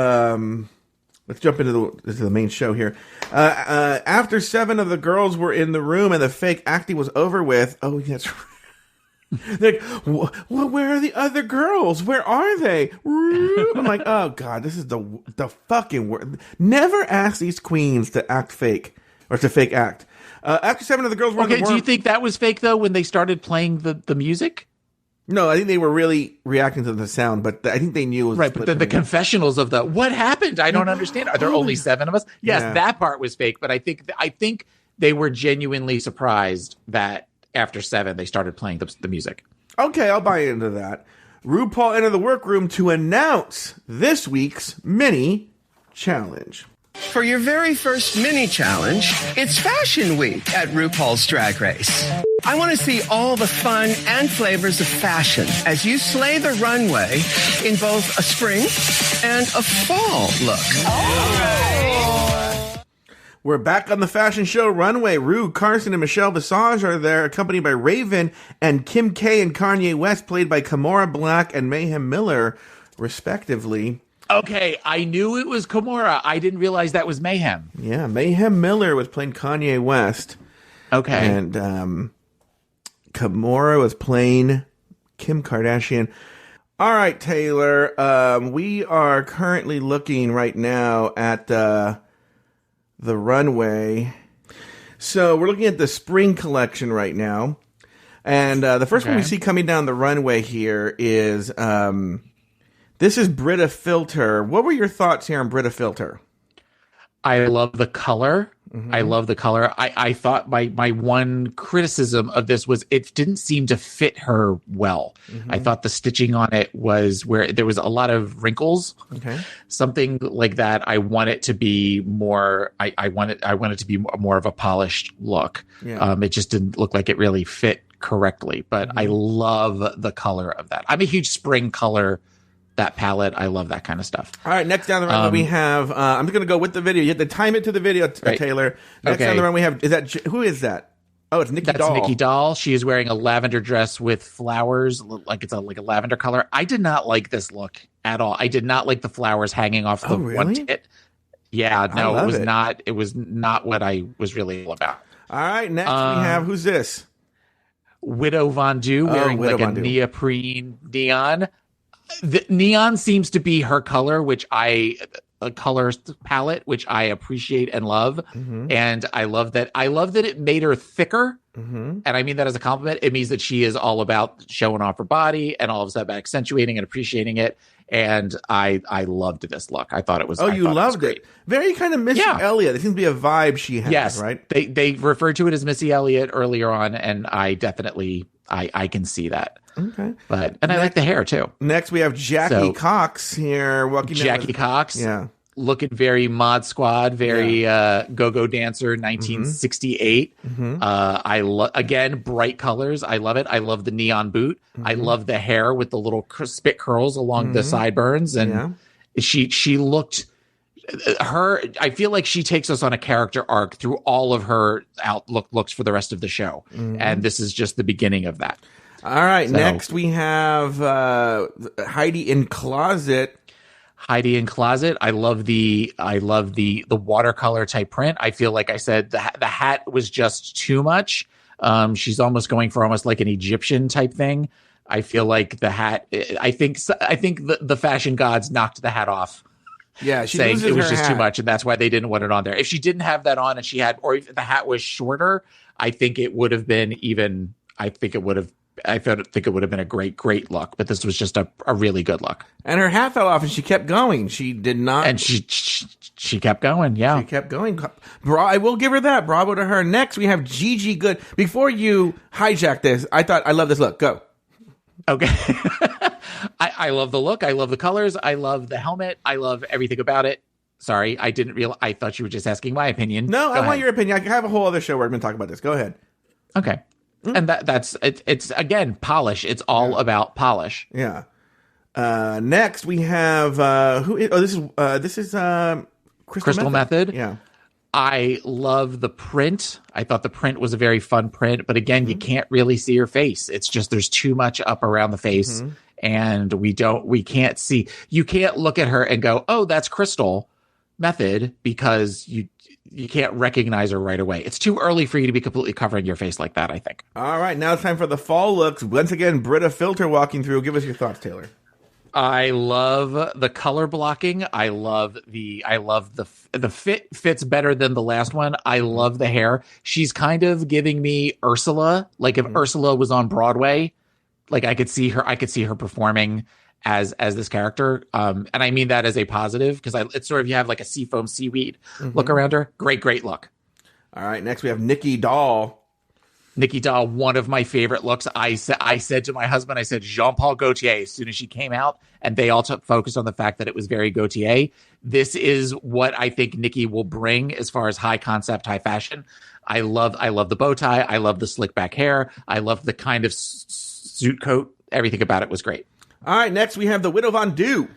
let's jump into the main show here. After 7 of the girls were in the room and the fake acting was over with. Oh, that's right. Like, where are the other girls? Where are they? I'm like, oh god, this is the fucking word. Never ask these queens to act fake or to fake act. After 7 of the girls were in the room. Do you think that was fake though when they started playing the music? No, I think they were really reacting to the sound, but I think they knew it was right. But then the confessionals of what happened? I don't understand. Are there only 7 of us? Yes, that part was fake, but I think they were genuinely surprised that after 7 they started playing the music. Okay, I'll buy into that. RuPaul entered the workroom to announce this week's mini challenge. For your very first mini challenge, it's Fashion Week at RuPaul's Drag Race. I want to see all the fun and flavors of fashion as you slay the runway in both a spring and a fall look. We're back on the fashion show runway. Rue, Carson, and Michelle Visage are there, accompanied by Raven and Kim K and Kanye West, played by Kimora Black and Mayhem Miller, respectively. Okay, I knew it was Kimora. I didn't realize that was Mayhem. Yeah, Mayhem Miller was playing Kanye West. Okay. And Kimora was playing Kim Kardashian. All right, Taylor. We are currently looking right now at the runway. So we're looking at the spring collection right now. And the first one we see coming down the runway here is... this is Brita Filter. What were your thoughts here on Brita Filter? I love the color. I love the color. I thought my one criticism of this was it didn't seem to fit her well. I thought the stitching on it was where there was a lot of wrinkles. Okay. Something like that. I want it to be more, I want it to be more of a polished look. Yeah. It just didn't look like it really fit correctly, but I love the color of that. I'm a huge spring color, that palette. I love that kind of stuff. All right, next down the run we have, I'm just going to go with the video. You have to time it to the video, Taylor. Next down the run we have, who is that? Oh, it's Nikki Doll. That's Nikki Doll. She is wearing a lavender dress with flowers, like it's a lavender color. I did not like this look at all. I did not like the flowers hanging off the one tit. Yeah, no, it was not. It was not what I was really all about. All right, next we have, who's this? Widow Von Du wearing a neoprene neon. The neon seems to be her color, a color palette, which I appreciate and love. And I love that it made her thicker. And I mean that as a compliment. It means that she is all about showing off her body and all of that, accentuating and appreciating it. And I loved this look. I thought it was. Oh, you loved it. Very kind of Missy Elliott. There seems to be a vibe she has. Yes, right. They referred to it as Missy Elliott earlier on, and I definitely I can see that. Okay, I like the hair too. Next, we have Jackie Cox here. Jackie Cox, looking very Mod Squad, very go-go dancer, 1968. I again bright colors. I love it. I love the neon boot. I love the hair with the little spit curls along the sideburns, and she looked. I feel like she takes us on a character arc through all of her looks for the rest of the show, and this is just the beginning of that. All right, next we have Heidi in Closet. Heidi in Closet. I love the watercolor type print. I feel like I said the hat was just too much. She's almost going for almost like an Egyptian type thing. I feel like the hat. I think the fashion gods knocked the hat off. Yeah, she saying it was just hat. too much, and that's why they didn't want it on there. If she didn't have that on, and she had, or if the hat was shorter, I think it would have been even. I think it would have been a great look, but this was just a really good look. And her hat fell off, and she kept going. She did not, and she kept going. Yeah, she kept going. I will give her that. Bravo to her. Next, we have Gigi Good. Before you hijack this, I love this look. Go. Okay. I love the look. I love the colors. I love the helmet. I love everything about it. Sorry, I didn't realize. I thought you were just asking my opinion. No, I want your opinion. I have a whole other show where I'm going to talk about this. Go ahead. Okay. And that's it's again polish. It's all about polish. Yeah. Next we have this is Crystal Method. Yeah. I love the print. I thought the print was a very fun print, but again, you can't really see her face. It's just there's too much up around the face, and we can't see. You can't look at her and go, "Oh, that's Crystal." method because you can't recognize her right away. It's too early for you to be completely covering your face like that, I think. All right, now it's time for the fall looks. Once again, Britta Filter walking through. Give us your thoughts, Taylor. I love the color blocking. I love the fit fits better than the last one. I love the hair. She's kind of giving me Ursula. Like if Ursula was on Broadway, like I could see her performing as this character. And I mean that as a positive because it's sort of, you have like a seafoam seaweed look around her. Great look. All right, next we have Nikki Doll. Nikki Doll, one of my favorite looks. I said to my husband, I said, Jean-Paul Gaultier, as soon as she came out, and they all focused on the fact that it was very Gaultier. This is what I think Nikki will bring as far as high concept, high fashion. I love the bow tie. I love the slick back hair. I love the kind of suit coat. Everything about it was great. All right, next we have the Widow Von Du.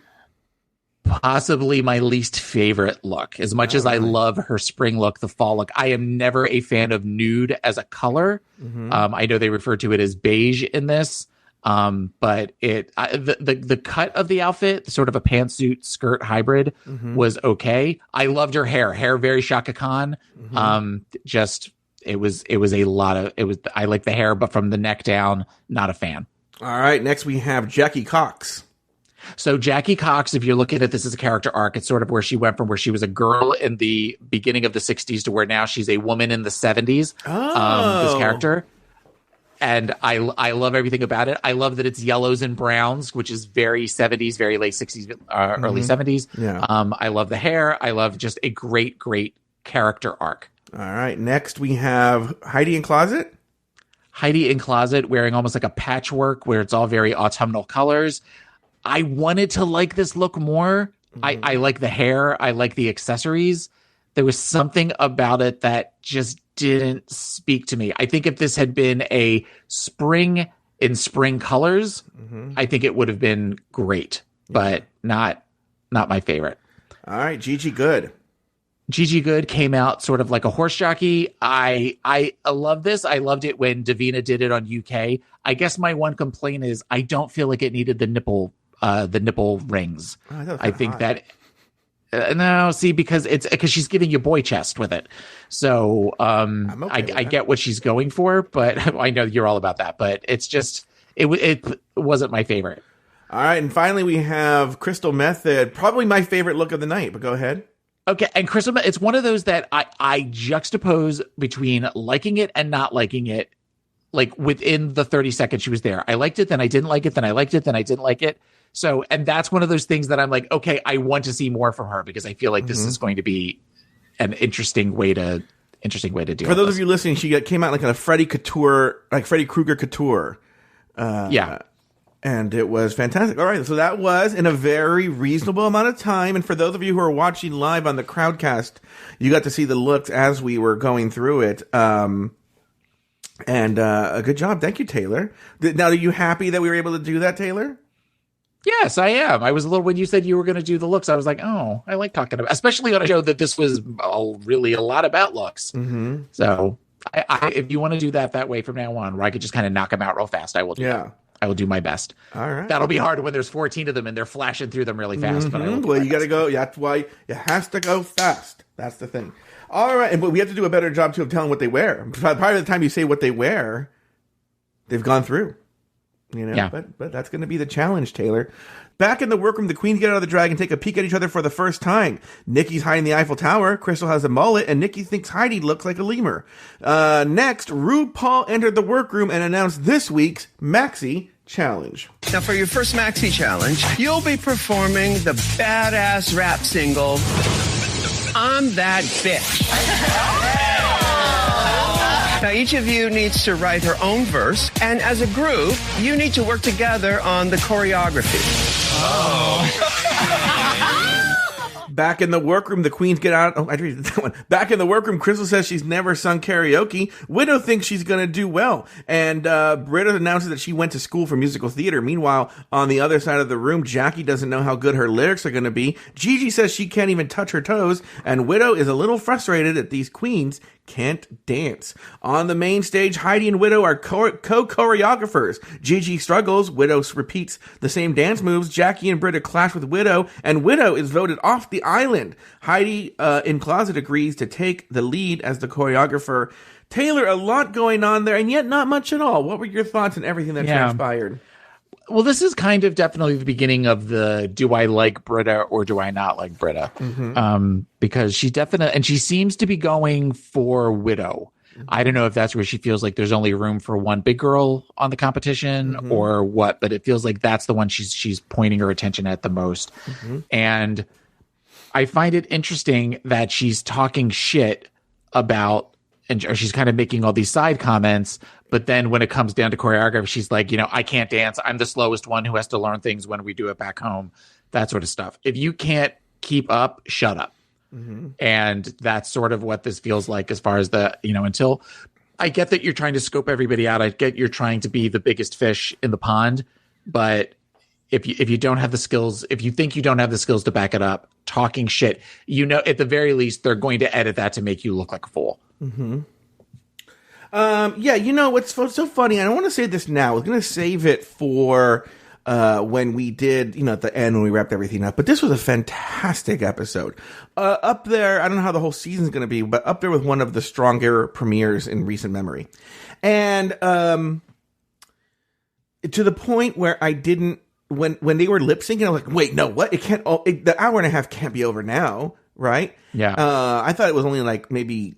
Possibly my least favorite look. As much as I love her spring look, the fall look, I am never a fan of nude as a color. I know they refer to it as beige in this, but the cut of the outfit, sort of a pantsuit skirt hybrid, was okay. I loved her hair very Shaka Khan. It was a lot of it was. I like the hair, but from the neck down, not a fan. All right, next we have Jackie Cox. So Jackie Cox, if you're looking at this as a character arc, it's sort of where she went from where she was a girl in the beginning of the 60s to where now she's a woman in the 70s. This character. And I love everything about it. I love that it's yellows and browns, which is very 70s, very late 60s, early 70s. Yeah. I love the hair. I love just a great character arc. All right. Next, we have Heidi in Closet. Heidi in Closet wearing almost like a patchwork where it's all very autumnal colors. I wanted to like this look more. I like the hair. I like the accessories. There was something about it that just didn't speak to me. I think if this had been a spring in spring colors, I think it would have been great, but not my favorite. All right, Gigi Good. Gigi Good came out sort of like a horse jockey. I love this. I loved it when Davina did it on UK. I guess my one complaint is I don't feel like it needed the nipple rings. I think hot. that no, see, because she's giving you boy chest with it. So I get what she's going for, but I know you're all about that. But it's just it wasn't my favorite. All right, and finally we have Crystal Method, probably my favorite look of the night. But go ahead. Okay, and Crystal, it's one of those that I juxtapose between liking it and not liking it, like within the 30 seconds she was there. I liked it, then I didn't like it, then I liked it, then I didn't like it. So, and that's one of those things that I'm like, okay, I want to see more from her because I feel like this is going to be an interesting way to do. For those of you listening, she came out like in a Freddy Krueger couture. Yeah. And it was fantastic. All right, so that was in a very reasonable amount of time. And for those of you who are watching live on the Crowdcast, you got to see the looks as we were going through it. And a good job. Thank you, Taylor. Now, are you happy that we were able to do that, Taylor? Yes, I am. I was a little, when you said you were going to do the looks, I was like, oh, I like talking about, especially on a show that this was really a lot about looks. So I if you want to do that way from now on, where I could just kind of knock them out real fast, I will do that. I will do my best. All right. That'll be hard when there's 14 of them and they're flashing through them really fast. But well, you got to go. That's why it has to go fast. That's the thing. All right. But we have to do a better job, too, of telling what they wear. By the time you say what they wear, they've gone through. You know, yeah. But that's going to be the challenge, Taylor. Back in the workroom, the queens get out of the drag and take a peek at each other for the first time. Nikki's hiding the Eiffel Tower, Crystal has a mullet, and Nikki thinks Heidi looks like a lemur. Next, RuPaul entered the workroom and announced this week's Maxi Challenge. Now, for your first Maxi Challenge, you'll be performing the badass rap single, I'm That Bitch. Now, each of you needs to write her own verse, and as a group, you need to work together on the choreography. Back in the workroom, the queens get out. Oh, I read that one. Back in the workroom, Crystal says she's never sung karaoke. Widow thinks she's going to do well. And Britta announces that she went to school for musical theater. Meanwhile, on the other side of the room, Jackie doesn't know how good her lyrics are going to be. Gigi says she can't even touch her toes. And Widow is a little frustrated that these queens can't dance. On the main stage, Heidi and Widow are co-choreographers. Gigi struggles. Widow repeats the same dance moves. Jackie and Britta clash with Widow, and Widow is voted off the island. Heidi in closet agrees to take the lead as the choreographer. Taylor, a lot going on there, and yet not much at all. What were your thoughts on everything that transpired? Well, this is kind of definitely the beginning of the do I like Britta or do I not like Britta? Because she definitely, and she seems to be going for Widow. I don't know if that's where she feels like there's only room for one big girl on the competition or what, but it feels like that's the one she's pointing her attention at the most. And I find it interesting that she's talking shit about, or she's kind of making all these side comments, but then when it comes down to choreography, she's like, I can't dance. I'm the slowest one who has to learn things when we do it back home, that sort of stuff. If you can't keep up, shut up. And that's sort of what this feels like as far as the, until I get that you're trying to scope everybody out. I get you're trying to be the biggest fish in the pond, but if you don't have the skills, if you think you don't have the skills to back it up, talking shit, at the very least, they're going to edit that to make you look like a fool. What's so funny, I don't want to say this now. I was going to save it for when we did, at the end when we wrapped everything up. But this was a fantastic episode. Up there, I don't know how the whole season's going to be, but up there with one of the stronger premieres in recent memory. And to the point where I didn't, when they were lip syncing, I was like, wait, no, what? It can't, the hour and a half can't be over now, right? Yeah. I thought it was only like maybe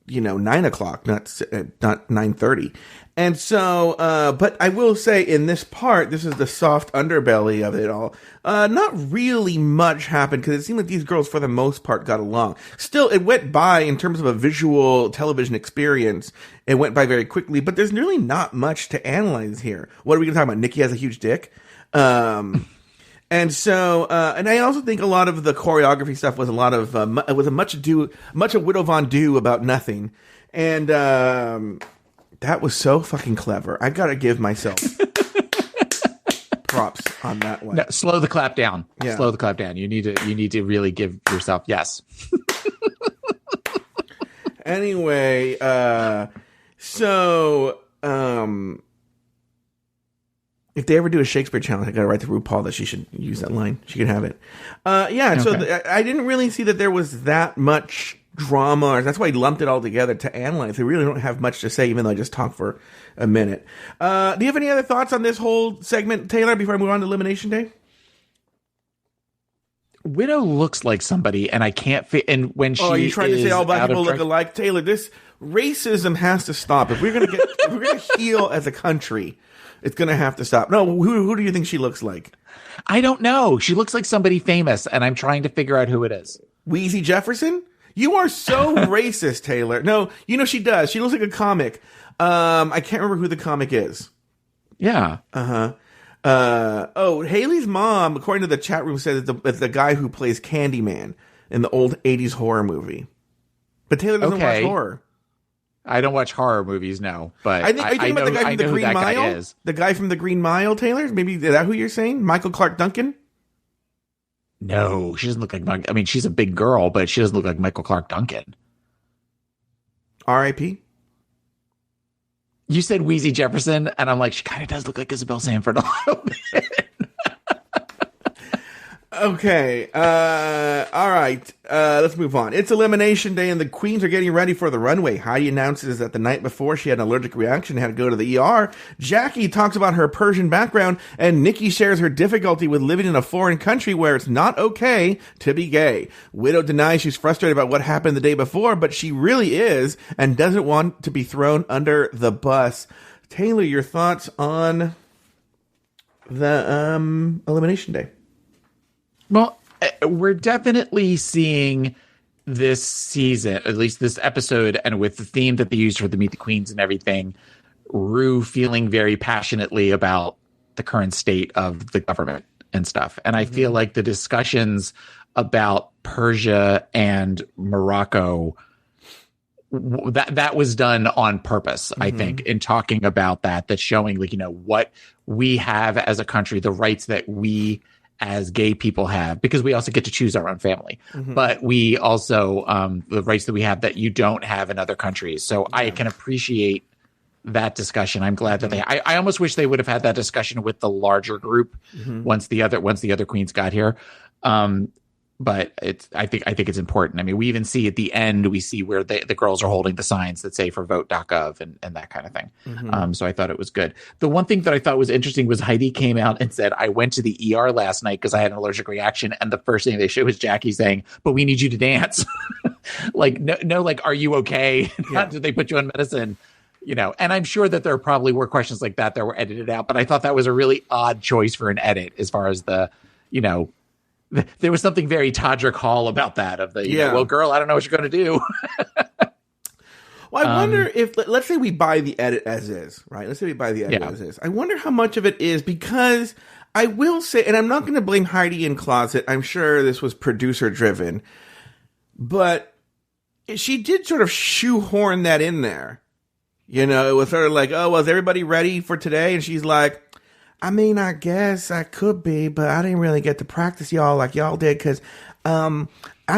9 o'clock, not 9:30. And so, but I will say in this part, this is the soft underbelly of it all. Not really much happened because it seemed like these girls, for the most part, got along. Still, it went by in terms of a visual television experience. It went by very quickly, but there's really not much to analyze here. What are we going to talk about? Nikki has a huge dick. And so, and I also think a lot of the choreography stuff was a lot of, it was much of Widow Von Do about nothing. And, that was so fucking clever. I gotta give myself props on that one. No, slow the clap down. Yeah. Slow the clap down. You need to really give yourself, yes. Anyway, if they ever do a Shakespeare challenge, I gotta write to RuPaul that she should use that line. She can have it. So I didn't really see that there was that much drama. That's why I lumped it all together to analyze. I really don't have much to say, even though I just talked for a minute. Do you have any other thoughts on this whole segment, Taylor, before I move on to Elimination Day? Widow looks like somebody, and I can't fit. And when she, are you trying to say all black people look alike, Taylor? This racism has to stop. If we're gonna heal as a country, it's gonna have to stop. No, who do you think she looks like? I don't know. She looks like somebody famous, and I'm trying to figure out who it is. Wheezy Jefferson? You are so racist, Taylor. No, she does. She looks like a comic. I can't remember who the comic is. Yeah. Haley's mom, according to the chat room, said it's the guy who plays Candyman in the old 80s horror movie. But Taylor doesn't watch horror. I don't watch horror movies, no. But are you thinking about the guy from the Green Mile? The guy from the Green Mile, Taylor? Maybe is that who you're saying? Michael Clark Duncan? No, she doesn't look like. I mean, she's a big girl, but she doesn't look like Michael Clark Duncan. R.I.P. You said Wheezy Jefferson, and I'm like, she kind of does look like Isabel Sanford a little bit. Okay. All right. Let's move on. It's Elimination Day, and the queens are getting ready for the runway. Heidi announces that the night before she had an allergic reaction and had to go to the ER. Jackie talks about her Persian background, and Nikki shares her difficulty with living in a foreign country where it's not okay to be gay. Widow denies she's frustrated about what happened the day before, but she really is and doesn't want to be thrown under the bus. Taylor, your thoughts on the Elimination Day? Well, we're definitely seeing this season, at least this episode, and with the theme that they used for the Meet the Queens and everything, Ru feeling very passionately about the current state of the government and stuff. And I feel like the discussions about Persia and Morocco, that was done on purpose, I think, in talking about that's showing, like, what we have as a country, the rights that we as gay people have, because we also get to choose our own family, but we also, the rights that we have that you don't have in other countries. So I can appreciate that discussion. I'm glad that I almost wish they would have had that discussion with the larger group once the other queens got here. But I think it's important. I mean, we even see at the end, we see where the girls are holding the signs that say for vote.gov and that kind of thing. So I thought it was good. The one thing that I thought was interesting was Heidi came out and said, I went to the ER last night because I had an allergic reaction. And the first thing they showed was Jackie saying, but we need you to dance. Like, no, like, are you okay? Did they put you on medicine? You know, and I'm sure that there probably were questions like that were edited out, but I thought that was a really odd choice for an edit as far as the, you know, there was something very Todrick Hall about that of the, you know, well, girl, I don't know what you're going to do. Well, I wonder if, let's say we buy the edit as is, right? Let's say we buy the edit as is. I wonder how much of it is, because I will say, and I'm not going to blame Heidi in Closet. I'm sure this was producer driven, but she did sort of shoehorn that in there. You know, it was sort of like, oh, was everybody ready for today? And she's like, I mean, I guess I could be, but I didn't really get to practice y'all like y'all did, because I don't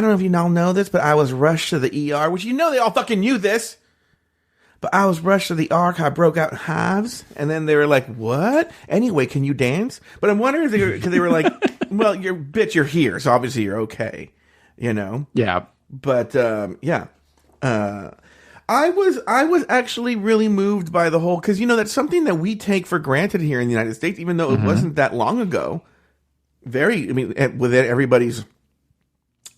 know if you all know this, but I was rushed to the ER, which, you know, they all fucking knew this. But I was rushed to the ER, I broke out in hives, and then they were like, what? Anyway, can you dance? But I'm wondering if they were like, well, you're here, so obviously you're okay, you know? Yeah. But, I was actually really moved by the whole, because, you know, that's something that we take for granted here in the United States, even though it wasn't that long ago. With everybody's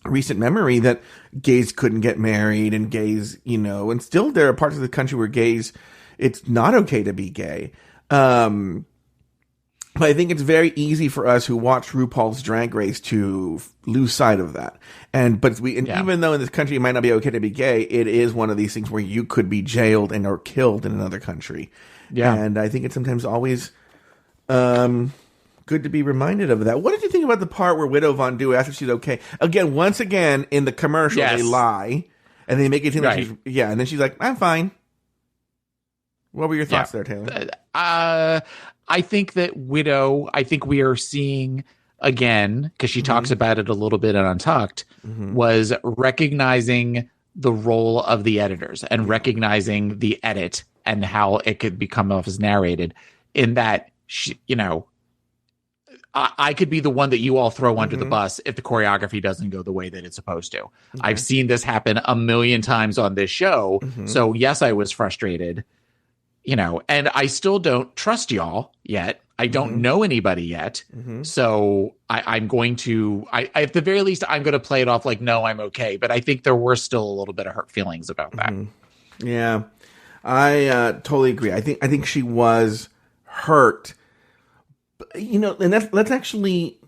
recent memory that gays couldn't get married, and gays, you know, and still there are parts of the country where gays, it's not okay to be gay. But I think it's very easy for us who watch RuPaul's Drag Race to lose sight of that. Even though in this country it might not be okay to be gay, it is one of these things where you could be jailed or killed in another country. Yeah. And I think it's sometimes always good to be reminded of that. What did you think about the part where Widow Von Du, after she's okay, once again in the commercial, they lie and they make it seem like she's, and then she's like, I'm fine. What were your thoughts there, Taylor? I think that Widow, we are seeing again, because she talks about it a little bit in Untucked, was recognizing the role of the editors and recognizing the edit and how it could become off as narrated, in that, she, you know, I could be the one that you all throw under the bus if the choreography doesn't go the way that it's supposed to. I've seen this happen a million times on this show. So yes, I was frustrated. You know, and I still don't trust y'all yet. I don't know anybody yet. So I'm going to, at the very least, I'm going to play it off like, no, I'm okay. But I think there were still a little bit of hurt feelings about that. Yeah, I totally agree. I think she was hurt. But, you know, and let's actually,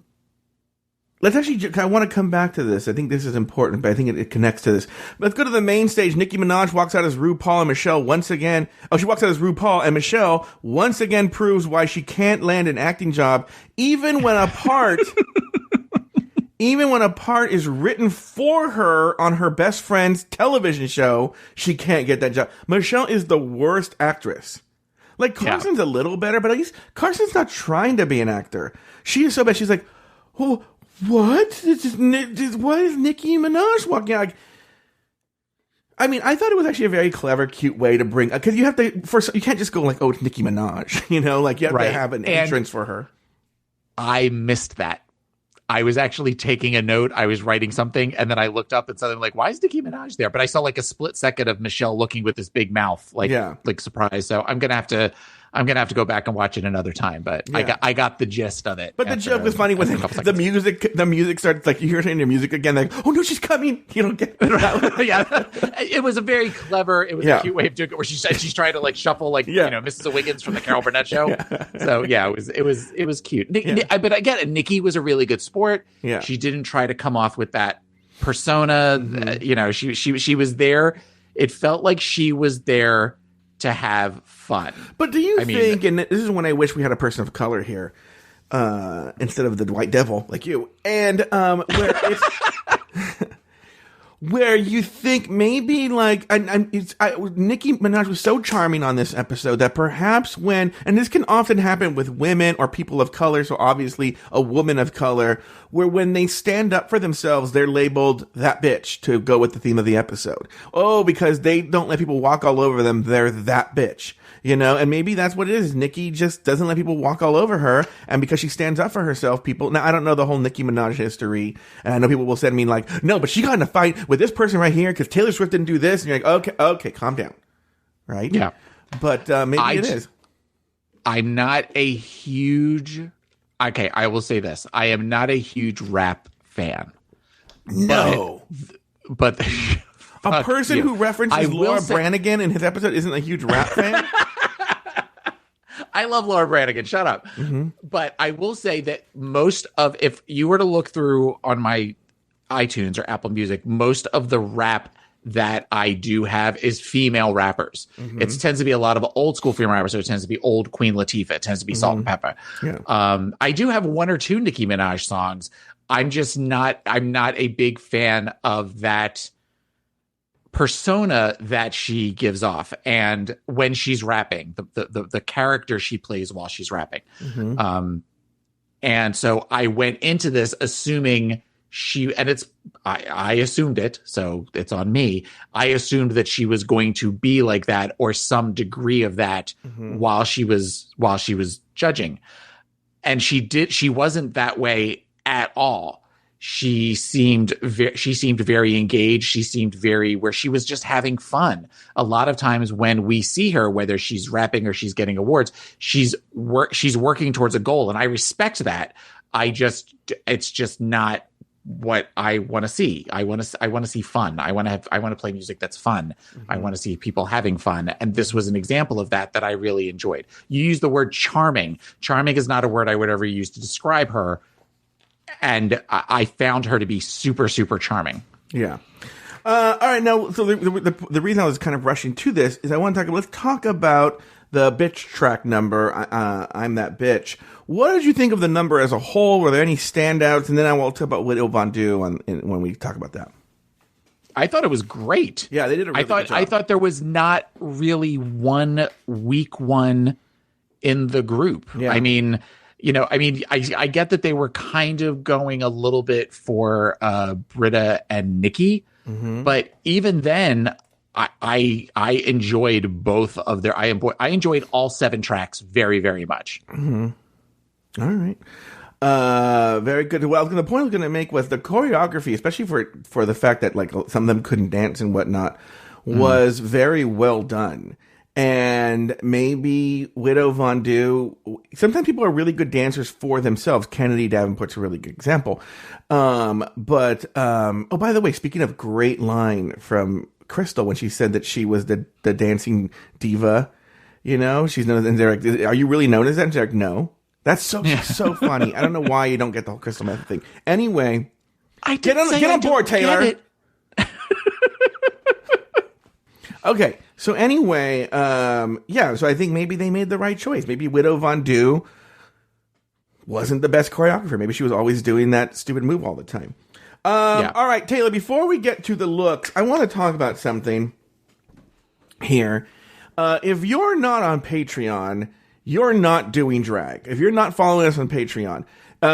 I want to come back to this. I think this is important, but I think it connects to this. Let's go to the main stage. Nicki Minaj walks out as RuPaul, and Michelle once again. Oh, she walks out as RuPaul, and Michelle once again proves why she can't land an acting job, even when a part, is written for her on her best friend's television show. She can't get that job. Michelle is the worst actress. Like, Carson's a little better, but at least Carson's not trying to be an actor. She is so bad. She's like, oh. What? Why is Nicki Minaj walking out? Like, I mean, I thought it was actually a very clever, cute way to bring, because you have to, first, you can't just go like, oh, it's Nicki Minaj, you know, like you have to have an entrance for her. I missed that. I was actually taking a note. I was writing something, and then I looked up and something like, why is Nicki Minaj there? But I saw like a split second of Michelle looking with this big mouth, like surprise. So I'm gonna have to go back and watch it another time, but I got the gist of it. But the joke was funny when the music starts, like you hear it in your music again, like, oh no, she's coming. You don't get it. It was a very clever, it was a cute way of doing it, where she said she's trying to like shuffle like you know, Mrs. Wiggins from the Carol Burnett show. So it was cute. But again, Nikki was a really good sport. Yeah. She didn't try to come off with that persona. You know, she was there. It felt like she was there to have fun. But do you think, and this is when I wish we had a person of color here, instead of the white devil like you, and where it's where you think maybe like Nicki Minaj was so charming on this episode that perhaps and this can often happen with women or people of color, so obviously a woman of color, where when they stand up for themselves, they're labeled that bitch, to go with the theme of the episode. Oh, because they don't let people walk all over them, they're that bitch. You know, and maybe that's what it is. Nicki just doesn't let people walk all over her, and because she stands up for herself, people... Now, I don't know the whole Nicki Minaj history, and I know people will send me like, no, but she got in a fight with this person right here because Taylor Swift didn't do this, and you're like, okay, calm down. Right? Yeah. But maybe it is. I'm not a huge... Okay, I will say this. I am not a huge rap fan. No. But a person who references Laura Branigan in his episode isn't a huge rap fan? I love Laura Branigan. Shut up. Mm-hmm. But I will say that if you were to look through on my iTunes or Apple Music, most of the rap that I do have is female rappers. Mm-hmm. It tends to be a lot of old school female rappers. So it tends to be old Queen Latifah. It tends to be Salt and Pepper. Yeah. I do have one or two Nicki Minaj songs. I'm not a big fan of that persona that she gives off, and when she's rapping, the character she plays while she's rapping. Mm-hmm. And so I went into this assuming I assumed it, so it's on me. I assumed that she was going to be like that, or some degree of that, mm-hmm. while she was judging, and she wasn't that way at all. She seemed very engaged. She seemed where she was just having fun. A lot of times when we see her, whether she's rapping or she's getting awards, she's working towards a goal, and I respect that. It's just not what I want to see. I want to see fun. I want to play music that's fun. Mm-hmm. I want to see people having fun. And this was an example of that I really enjoyed. You use the word charming. Charming is not a word I would ever use to describe her. And I found her to be super, super charming. Yeah. All right. Now, so the reason I was kind of rushing to this is let's talk about the bitch track number. I'm that bitch. What did you think of the number as a whole? Were there any standouts? And then I will talk about Widow Von Du when we talk about that. I thought it was great. Yeah, they did a really good job. I thought there was not really one weak one in the group. Yeah. I mean, I get that they were kind of going a little bit for Britta and Nikki, mm-hmm. but even then, I enjoyed both of their. I enjoyed all 7 tracks very, very much. Mm-hmm. All right, very good. Well, the point I was going to make was the choreography, especially for the fact that like some of them couldn't dance and whatnot, was very well done. And maybe Widow Von Du, sometimes people are really good dancers for themselves. Kennedy Davenport's a really good example. Oh, by the way, speaking of great line from Crystal when she said that she was the dancing diva, she's known as, they're like, are you really known as that? And she's like, no. That's so funny. I don't know why you don't get the whole Crystal Method thing. Anyway, get on board, Taylor. Okay. So anyway, so I think maybe they made the right choice. Maybe Widow Von Du wasn't the best choreographer. Maybe she was always doing that stupid move all the time. All right, Taylor, before we get to the looks, I want to talk about something here. If you're not on Patreon, you're not doing drag. If you're not following us on Patreon,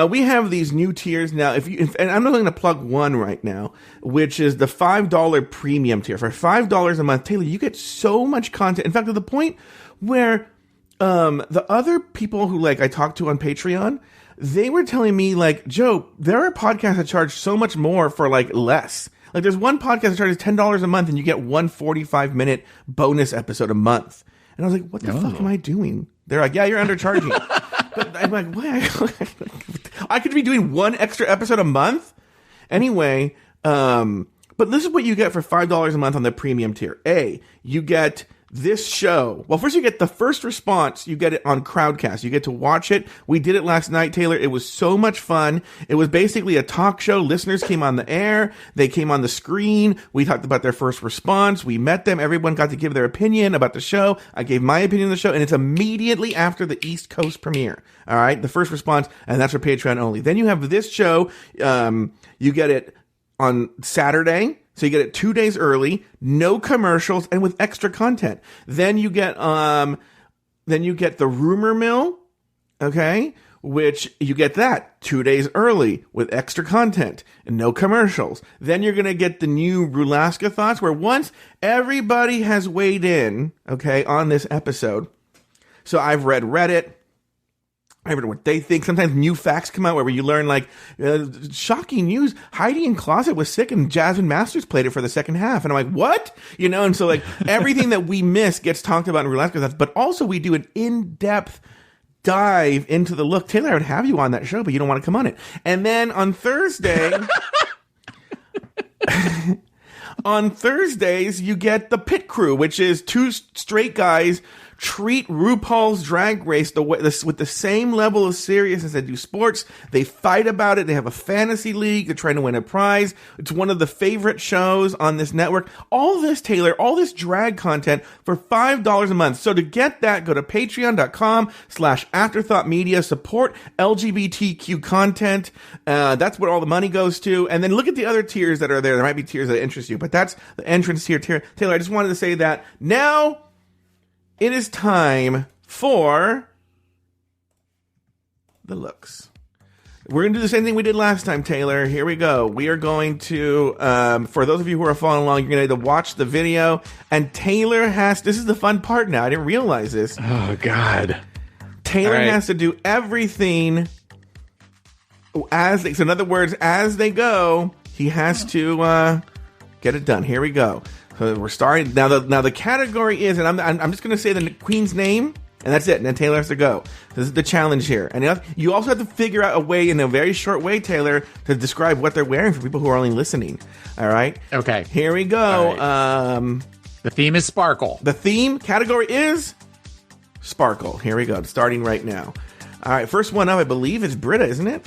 we have these new tiers now. And I'm not going to plug one right now, which is the $5 premium tier. For $5 a month, Taylor, you get so much content. In fact, to the point where the other people who I talked to on Patreon, they were telling me Joe, there are podcasts that charge so much more for less. There's one podcast that charges $10 a month, and you get one 45-minute bonus episode a month. And I was like, what the fuck am I doing? They're like, yeah, you're undercharging. But I'm like, what? I could be doing one extra episode a month? Anyway, but this is what you get for $5 a month on the premium tier. You get this show. Well, first you get the first response. You get it on Crowdcast. You get to watch it. We did it last night, Taylor. It was so much fun. It was basically a talk show. Listeners came on the air. They came on the screen. We talked about their first response. We met them. Everyone got to give their opinion about the show. I gave my opinion of the show, and it's immediately after the East Coast premiere. All right, the first response, and that's for Patreon only. Then you have this show. You get it on Saturday. So you get it 2 days early, no commercials, and with extra content. Then you get the rumor mill, okay, which you get that 2 days early with extra content and no commercials. Then you're going to get the new Rulaska Thoughts, where once everybody has weighed in, okay, on this episode. So I've read Reddit. I read what they think. Sometimes new facts come out where you learn, like, shocking news. Heidi in Closet was sick and Jasmine Masters played it for the second half. And I'm like, what? You know, and so, like, everything that we miss gets talked about in Rulaska Thoughts. But also we do an in-depth dive into the look. Taylor, I would have you on that show, but you don't want to come on it. And then on Thursday, on Thursdays, you get the Pit Crew, which is two straight guys treat RuPaul's Drag Race with the same level of seriousness they do sports. They fight about it. They have a fantasy league. They're trying to win a prize. It's one of the favorite shows on this network. All this, Taylor, all this drag content for $5 a month. So to get that, go to patreon.com/afterthoughtmedia. Support LGBTQ content. That's what all the money goes to. And then look at the other tiers that are there. There might be tiers that interest you, but that's the entrance tier. Taylor, I just wanted to say that now it is time for the looks. We're going to do the same thing we did last time, Taylor. Here we go. We are going to, for those of you who are following along, you're going to watch the video. And Taylor this is the fun part now. I didn't realize this. Oh, God. Taylor has to do everything so in other words, as they go, he has to get it done. Here we go. So we're starting now. The category is, and I'm just going to say the queen's name, and that's it. And then Taylor has to go. This is the challenge here, and you also have to figure out a way, in a very short way, Taylor, to describe what they're wearing for people who are only listening. All right. Okay. Here we go. Right. The theme is sparkle. The theme category is sparkle. Here we go. It's starting right now. All right. First one up, I believe, is Britta, isn't it?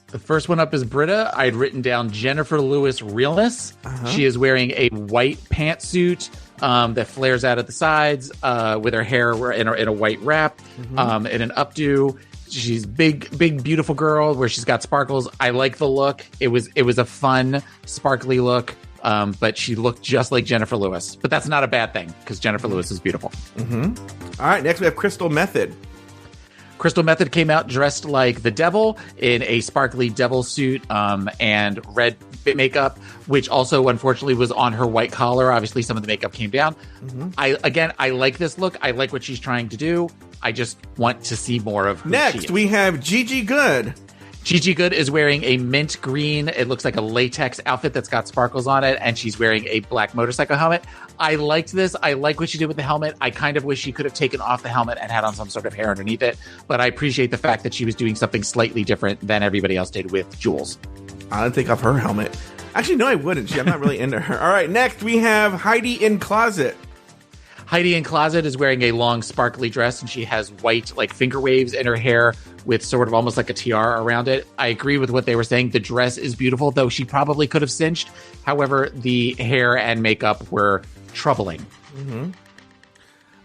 The first one up is Britta. I'd written down Jennifer Lewis Realness. She is wearing a white pantsuit that flares out at the sides with her hair in a white wrap and an updo. She's big, beautiful girl where she's got sparkles. I like the look. It was a fun, sparkly look, but she looked just like Jennifer Lewis. But that's not a bad thing because Jennifer Lewis is beautiful. All right, next we have Crystal Method. Crystal Method came out dressed like the devil in a sparkly devil suit and red makeup, which also unfortunately was on her white collar. Obviously, some of the makeup came down. I like this look. I like what she's trying to do. I just want to see more of who she is. Next, we have Gigi Good. Gigi Good is wearing a mint green, it looks like a latex outfit that's got sparkles on it, and she's wearing a black motorcycle helmet. I liked this. I like what she did with the helmet. I kind of wish she could have taken off the helmet and had on some sort of hair underneath it, but I appreciate the fact that she was doing something slightly different than everybody else did with Jules. I don't take off her helmet. Actually, no, I wouldn't. I'm not really into her. All right, next we have Heidi in Closet. Heidi in Closet is wearing a long, sparkly dress, and she has white, like, finger waves in her hair with sort of almost like a tiara around it. I agree with what they were saying. The dress is beautiful, though she probably could have cinched. However, the hair and makeup were troubling.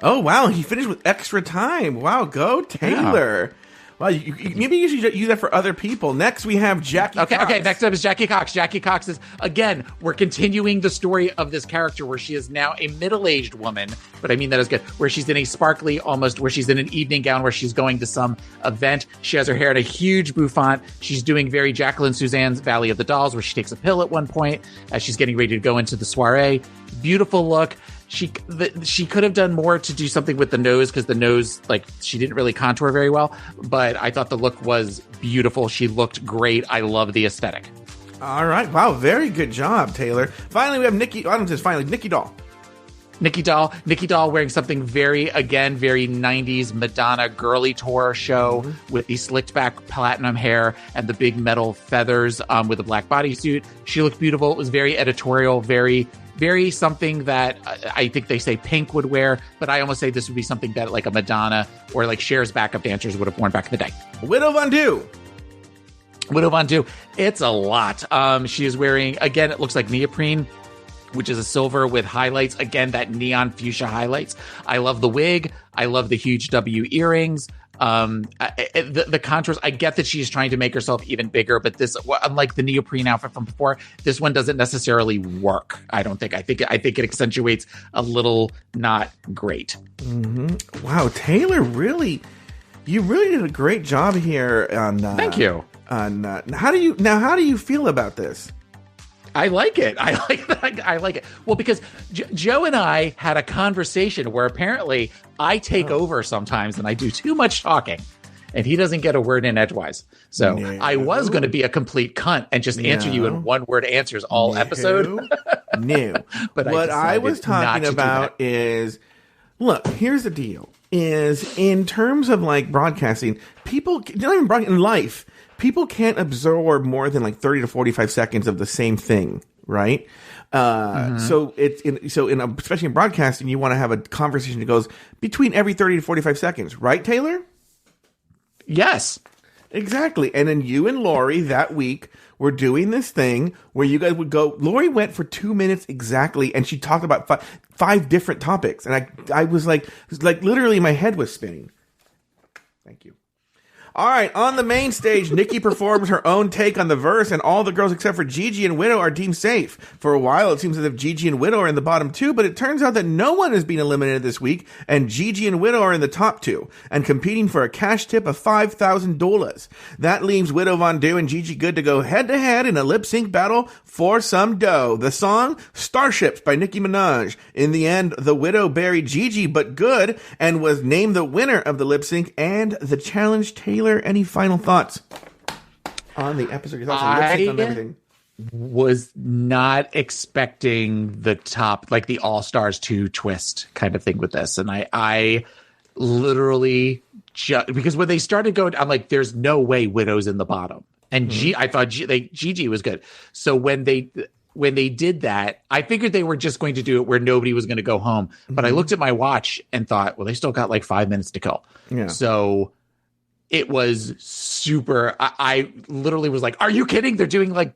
Oh, wow. He finished with extra time. Wow, go Taylor. Yeah. Well, maybe you should use that for other people. Next, we have Jackie Cox. Okay, next up is Jackie Cox. Jackie Cox is, again, we're continuing the story of this character where she is now a middle-aged woman, but I mean that is good, where she's in a sparkly, almost, where she's in an evening gown where she's going to some event. She has her hair in a huge bouffant. She's doing very Jacqueline Suzanne's Valley of the Dolls, where she takes a pill at one point as she's getting ready to go into the soiree. Beautiful look. She could have done more to do something with the nose, because the nose, like, she didn't really contour very well, but I thought the look was beautiful. She looked great. I love the aesthetic. All right. Wow. Very good job, Taylor. Finally, we have Nikki Doll. Nikki Doll wearing something very 90s Madonna girly tour show with the slicked back platinum hair and the big metal feathers with a black bodysuit. She looked beautiful. It was very editorial, very something that I think they say Pink would wear, but I almost say this would be something that like a Madonna or like Cher's backup dancers would have worn back in the day. Widow Von Du. It's a lot. She is wearing, again, it looks like neoprene. which is a silver with highlights. Again, that neon fuchsia highlights. I love the wig. I love the huge W earrings. The contours. I get that she's trying to make herself even bigger, but this, unlike the neoprene outfit from before, this one doesn't necessarily work. I don't think. I think it accentuates a little not great. Mm-hmm. Wow, Taylor, you really did a great job here on. Thank you. On how do you feel about this? I like it. I like it. Well, because Joe and I had a conversation where apparently I take over sometimes and I do too much talking, and he doesn't get a word in edgewise. So I was going to be a complete cunt and just answer you in one word answers all episode. No. But what I was talking about is, look, here's the deal: is in terms of like broadcasting, people, not even in life. People can't absorb more than like 30 to 45 seconds of the same thing, right? So especially in broadcasting, you want to have a conversation that goes between every 30 to 45 seconds, right, Taylor? Yes. Exactly. And then you and Lori that week were doing this thing where you guys would go, Lori went for 2 minutes exactly, and she talked about five different topics. And I was like literally my head was spinning. Thank you. All right, on the main stage, Nikki performs her own take on the verse, and all the girls except for Gigi and Widow are deemed safe. For a while, it seems as if Gigi and Widow are in the bottom two, but it turns out that no one is being eliminated this week, and Gigi and Widow are in the top two, and competing for a cash tip of $5,000. That leaves Widow Von Du and Gigi Good to go head-to-head in a lip-sync battle for some dough. The song, Starships by Nicki Minaj. In the end, the Widow buried Gigi, but Good, and was named the winner of the lip-sync and the challenge. Taylor, any final thoughts on the episode? Your thoughts on lip-sync, on everything? Was not expecting the top, like the All-Stars 2 twist kind of thing with this. And I literally because when they started going, I'm like, there's no way Widow's in the bottom. And I thought Gigi was good. So when they did that, I figured they were just going to do it where nobody was going to go home. But I looked at my watch and thought, well, they still got like 5 minutes to kill. Yeah. So it was super. I literally was like, "Are you kidding? They're doing like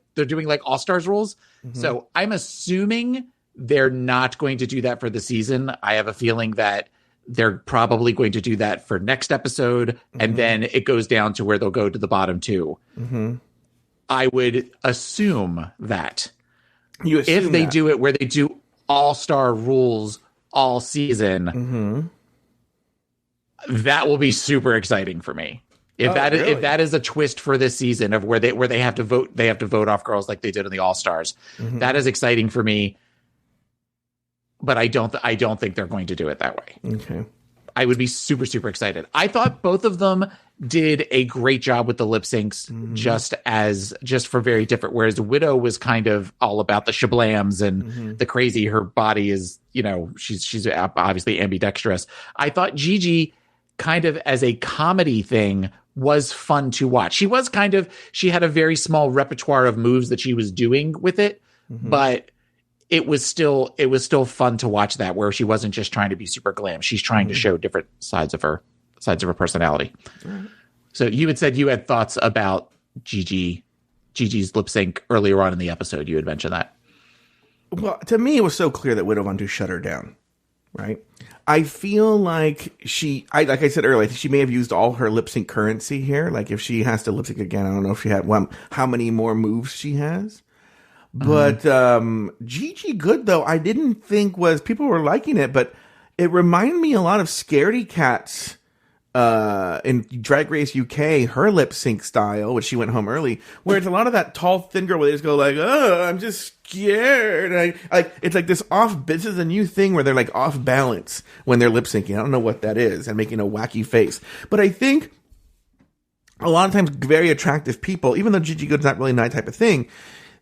All Stars rules." So I'm assuming they're not going to do that for the season. I have a feeling that they're probably going to do that for next episode, and then it goes down to where they'll go to the bottom two. I would assume that if they do it where they do All Star rules all season. That will be super exciting for me. If that is a twist for this season of where they have to vote off girls like they did in the All Stars. That is exciting for me. But I don't think they're going to do it that way. Okay. I would be super, super excited. I thought both of them did a great job with the lip syncs, just for very different. Whereas Widow was kind of all about the shablams and the crazy. Her body is, she's obviously ambidextrous. I thought Gigi, kind of as a comedy thing, was fun to watch. She had a very small repertoire of moves that she was doing with it, but it was still fun to watch that, where she wasn't just trying to be super glam. She's trying to show different sides of her personality. So you had said you had thoughts about Gigi's lip sync earlier on in the episode. You had mentioned that. Well, to me, it was so clear that Widow Von Du shut her down, right? I feel like like I said earlier, I think she may have used all her lip sync currency here. Like if she has to lip sync again, I don't know if she had how many more moves she has. But Gigi Good, though, I didn't think people were liking it, but it reminded me a lot of Scaredy Cat's in Drag Race UK, her lip sync style, which she went home early, where it's a lot of that tall, thin girl where they just go like, "Oh, I'm just scared." And it's like this this is a new thing where they're like off balance when they're lip syncing. I don't know what that is, and making a wacky face. But I think a lot of times very attractive people, even though Gigi Good's not really that type of thing,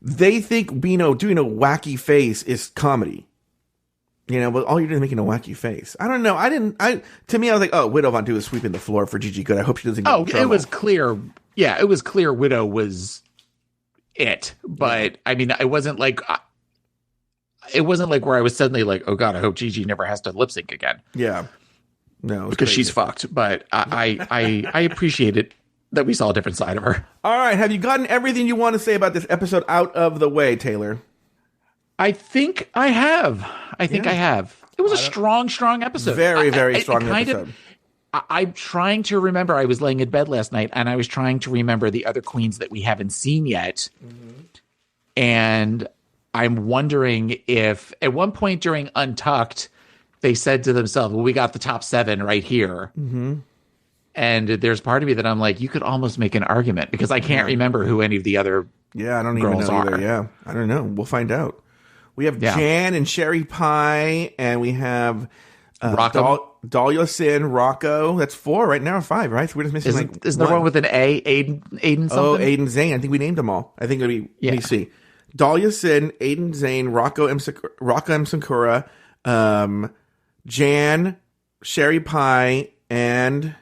they think, doing a wacky face is comedy. But all you're doing is making a wacky face. I don't know. To me, I was like, oh, Widow Von Du is sweeping the floor for Gigi Good. I hope she doesn't get in trouble. It was clear. Yeah, it was clear Widow was it. But, I mean, it wasn't like where I was suddenly like, oh, God, I hope Gigi never has to lip sync again. Yeah. No, because crazy. She's fucked. But I appreciate it that we saw a different side of her. All right. Have you gotten everything you want to say about this episode out of the way, Taylor? I think I have. I have. It was a strong episode. Very, very strong episode. I'm trying to remember. I was laying in bed last night, and I was trying to remember the other queens that we haven't seen yet. Mm-hmm. And I'm wondering if at one point during Untucked, they said to themselves, well, we got the top 7 right here. Mm-hmm. And there's part of me that I'm like, you could almost make an argument because I can't remember who any of the other I don't even know either. Yeah, I don't know. We'll find out. We have Jan and Sherry Pie, and we have Dahlia Sin, Rocco. That's 4 right now, or 5, right? So we're just missing Isn't there one with an A? Aiden something? Oh, Aiden Zane. I think we named them all. I think it'll be, let me see. Dahlia Sin, Aiden Zane, Rocco M. Sakura, Jan, Sherry Pie, and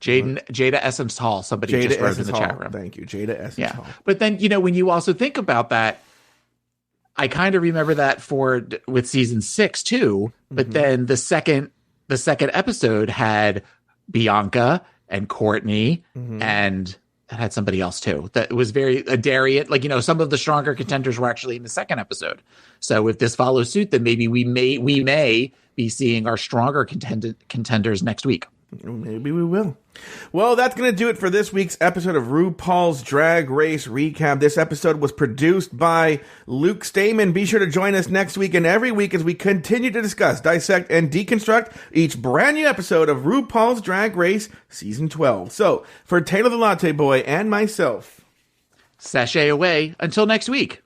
Jada Essence Hall. Somebody just wrote in the chat room. Thank you, Jada Essence Hall. But then, when you also think about that, I kind of remember that with season 6 too. But then the second episode had Bianca and Courtney and it had somebody else too. That was very Darian. Some of the stronger contenders were actually in the second episode. So if this follows suit, then maybe we may be seeing our stronger contenders next week. Maybe we will. Well, that's going to do it for this week's episode of RuPaul's Drag Race Recap. This episode was produced by Luke Stamen. Be sure to join us next week and every week as we continue to discuss, dissect, and deconstruct each brand new episode of RuPaul's Drag Race Season 12. So, for Taylor the Latte Boy and myself, sashay away until next week.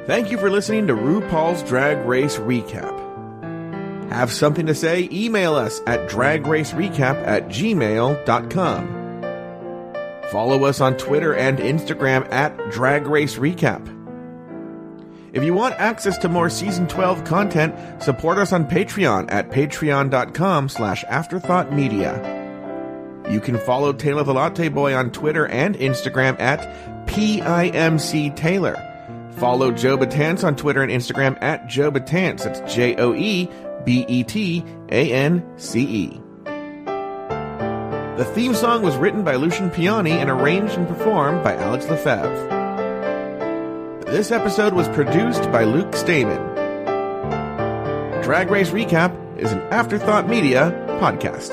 Thank you for listening to RuPaul's Drag Race Recap. Have something to say? Email us at dragracerecap@gmail.com. Follow us on Twitter and Instagram at Drag Race Recap. If you want access to more Season 12 content, support us on Patreon at patreon.com/afterthoughtmedia. You can follow Taylor the Latte Boy on Twitter and Instagram at PIMCTaylor. Follow Joe Betance on Twitter and Instagram at Joe Betance. That's JoeBetance. The theme song was written by Lucian Piani and arranged and performed by Alex Lefebvre. This episode was produced by Luke Stamen. Drag Race Recap is an Afterthought Media podcast.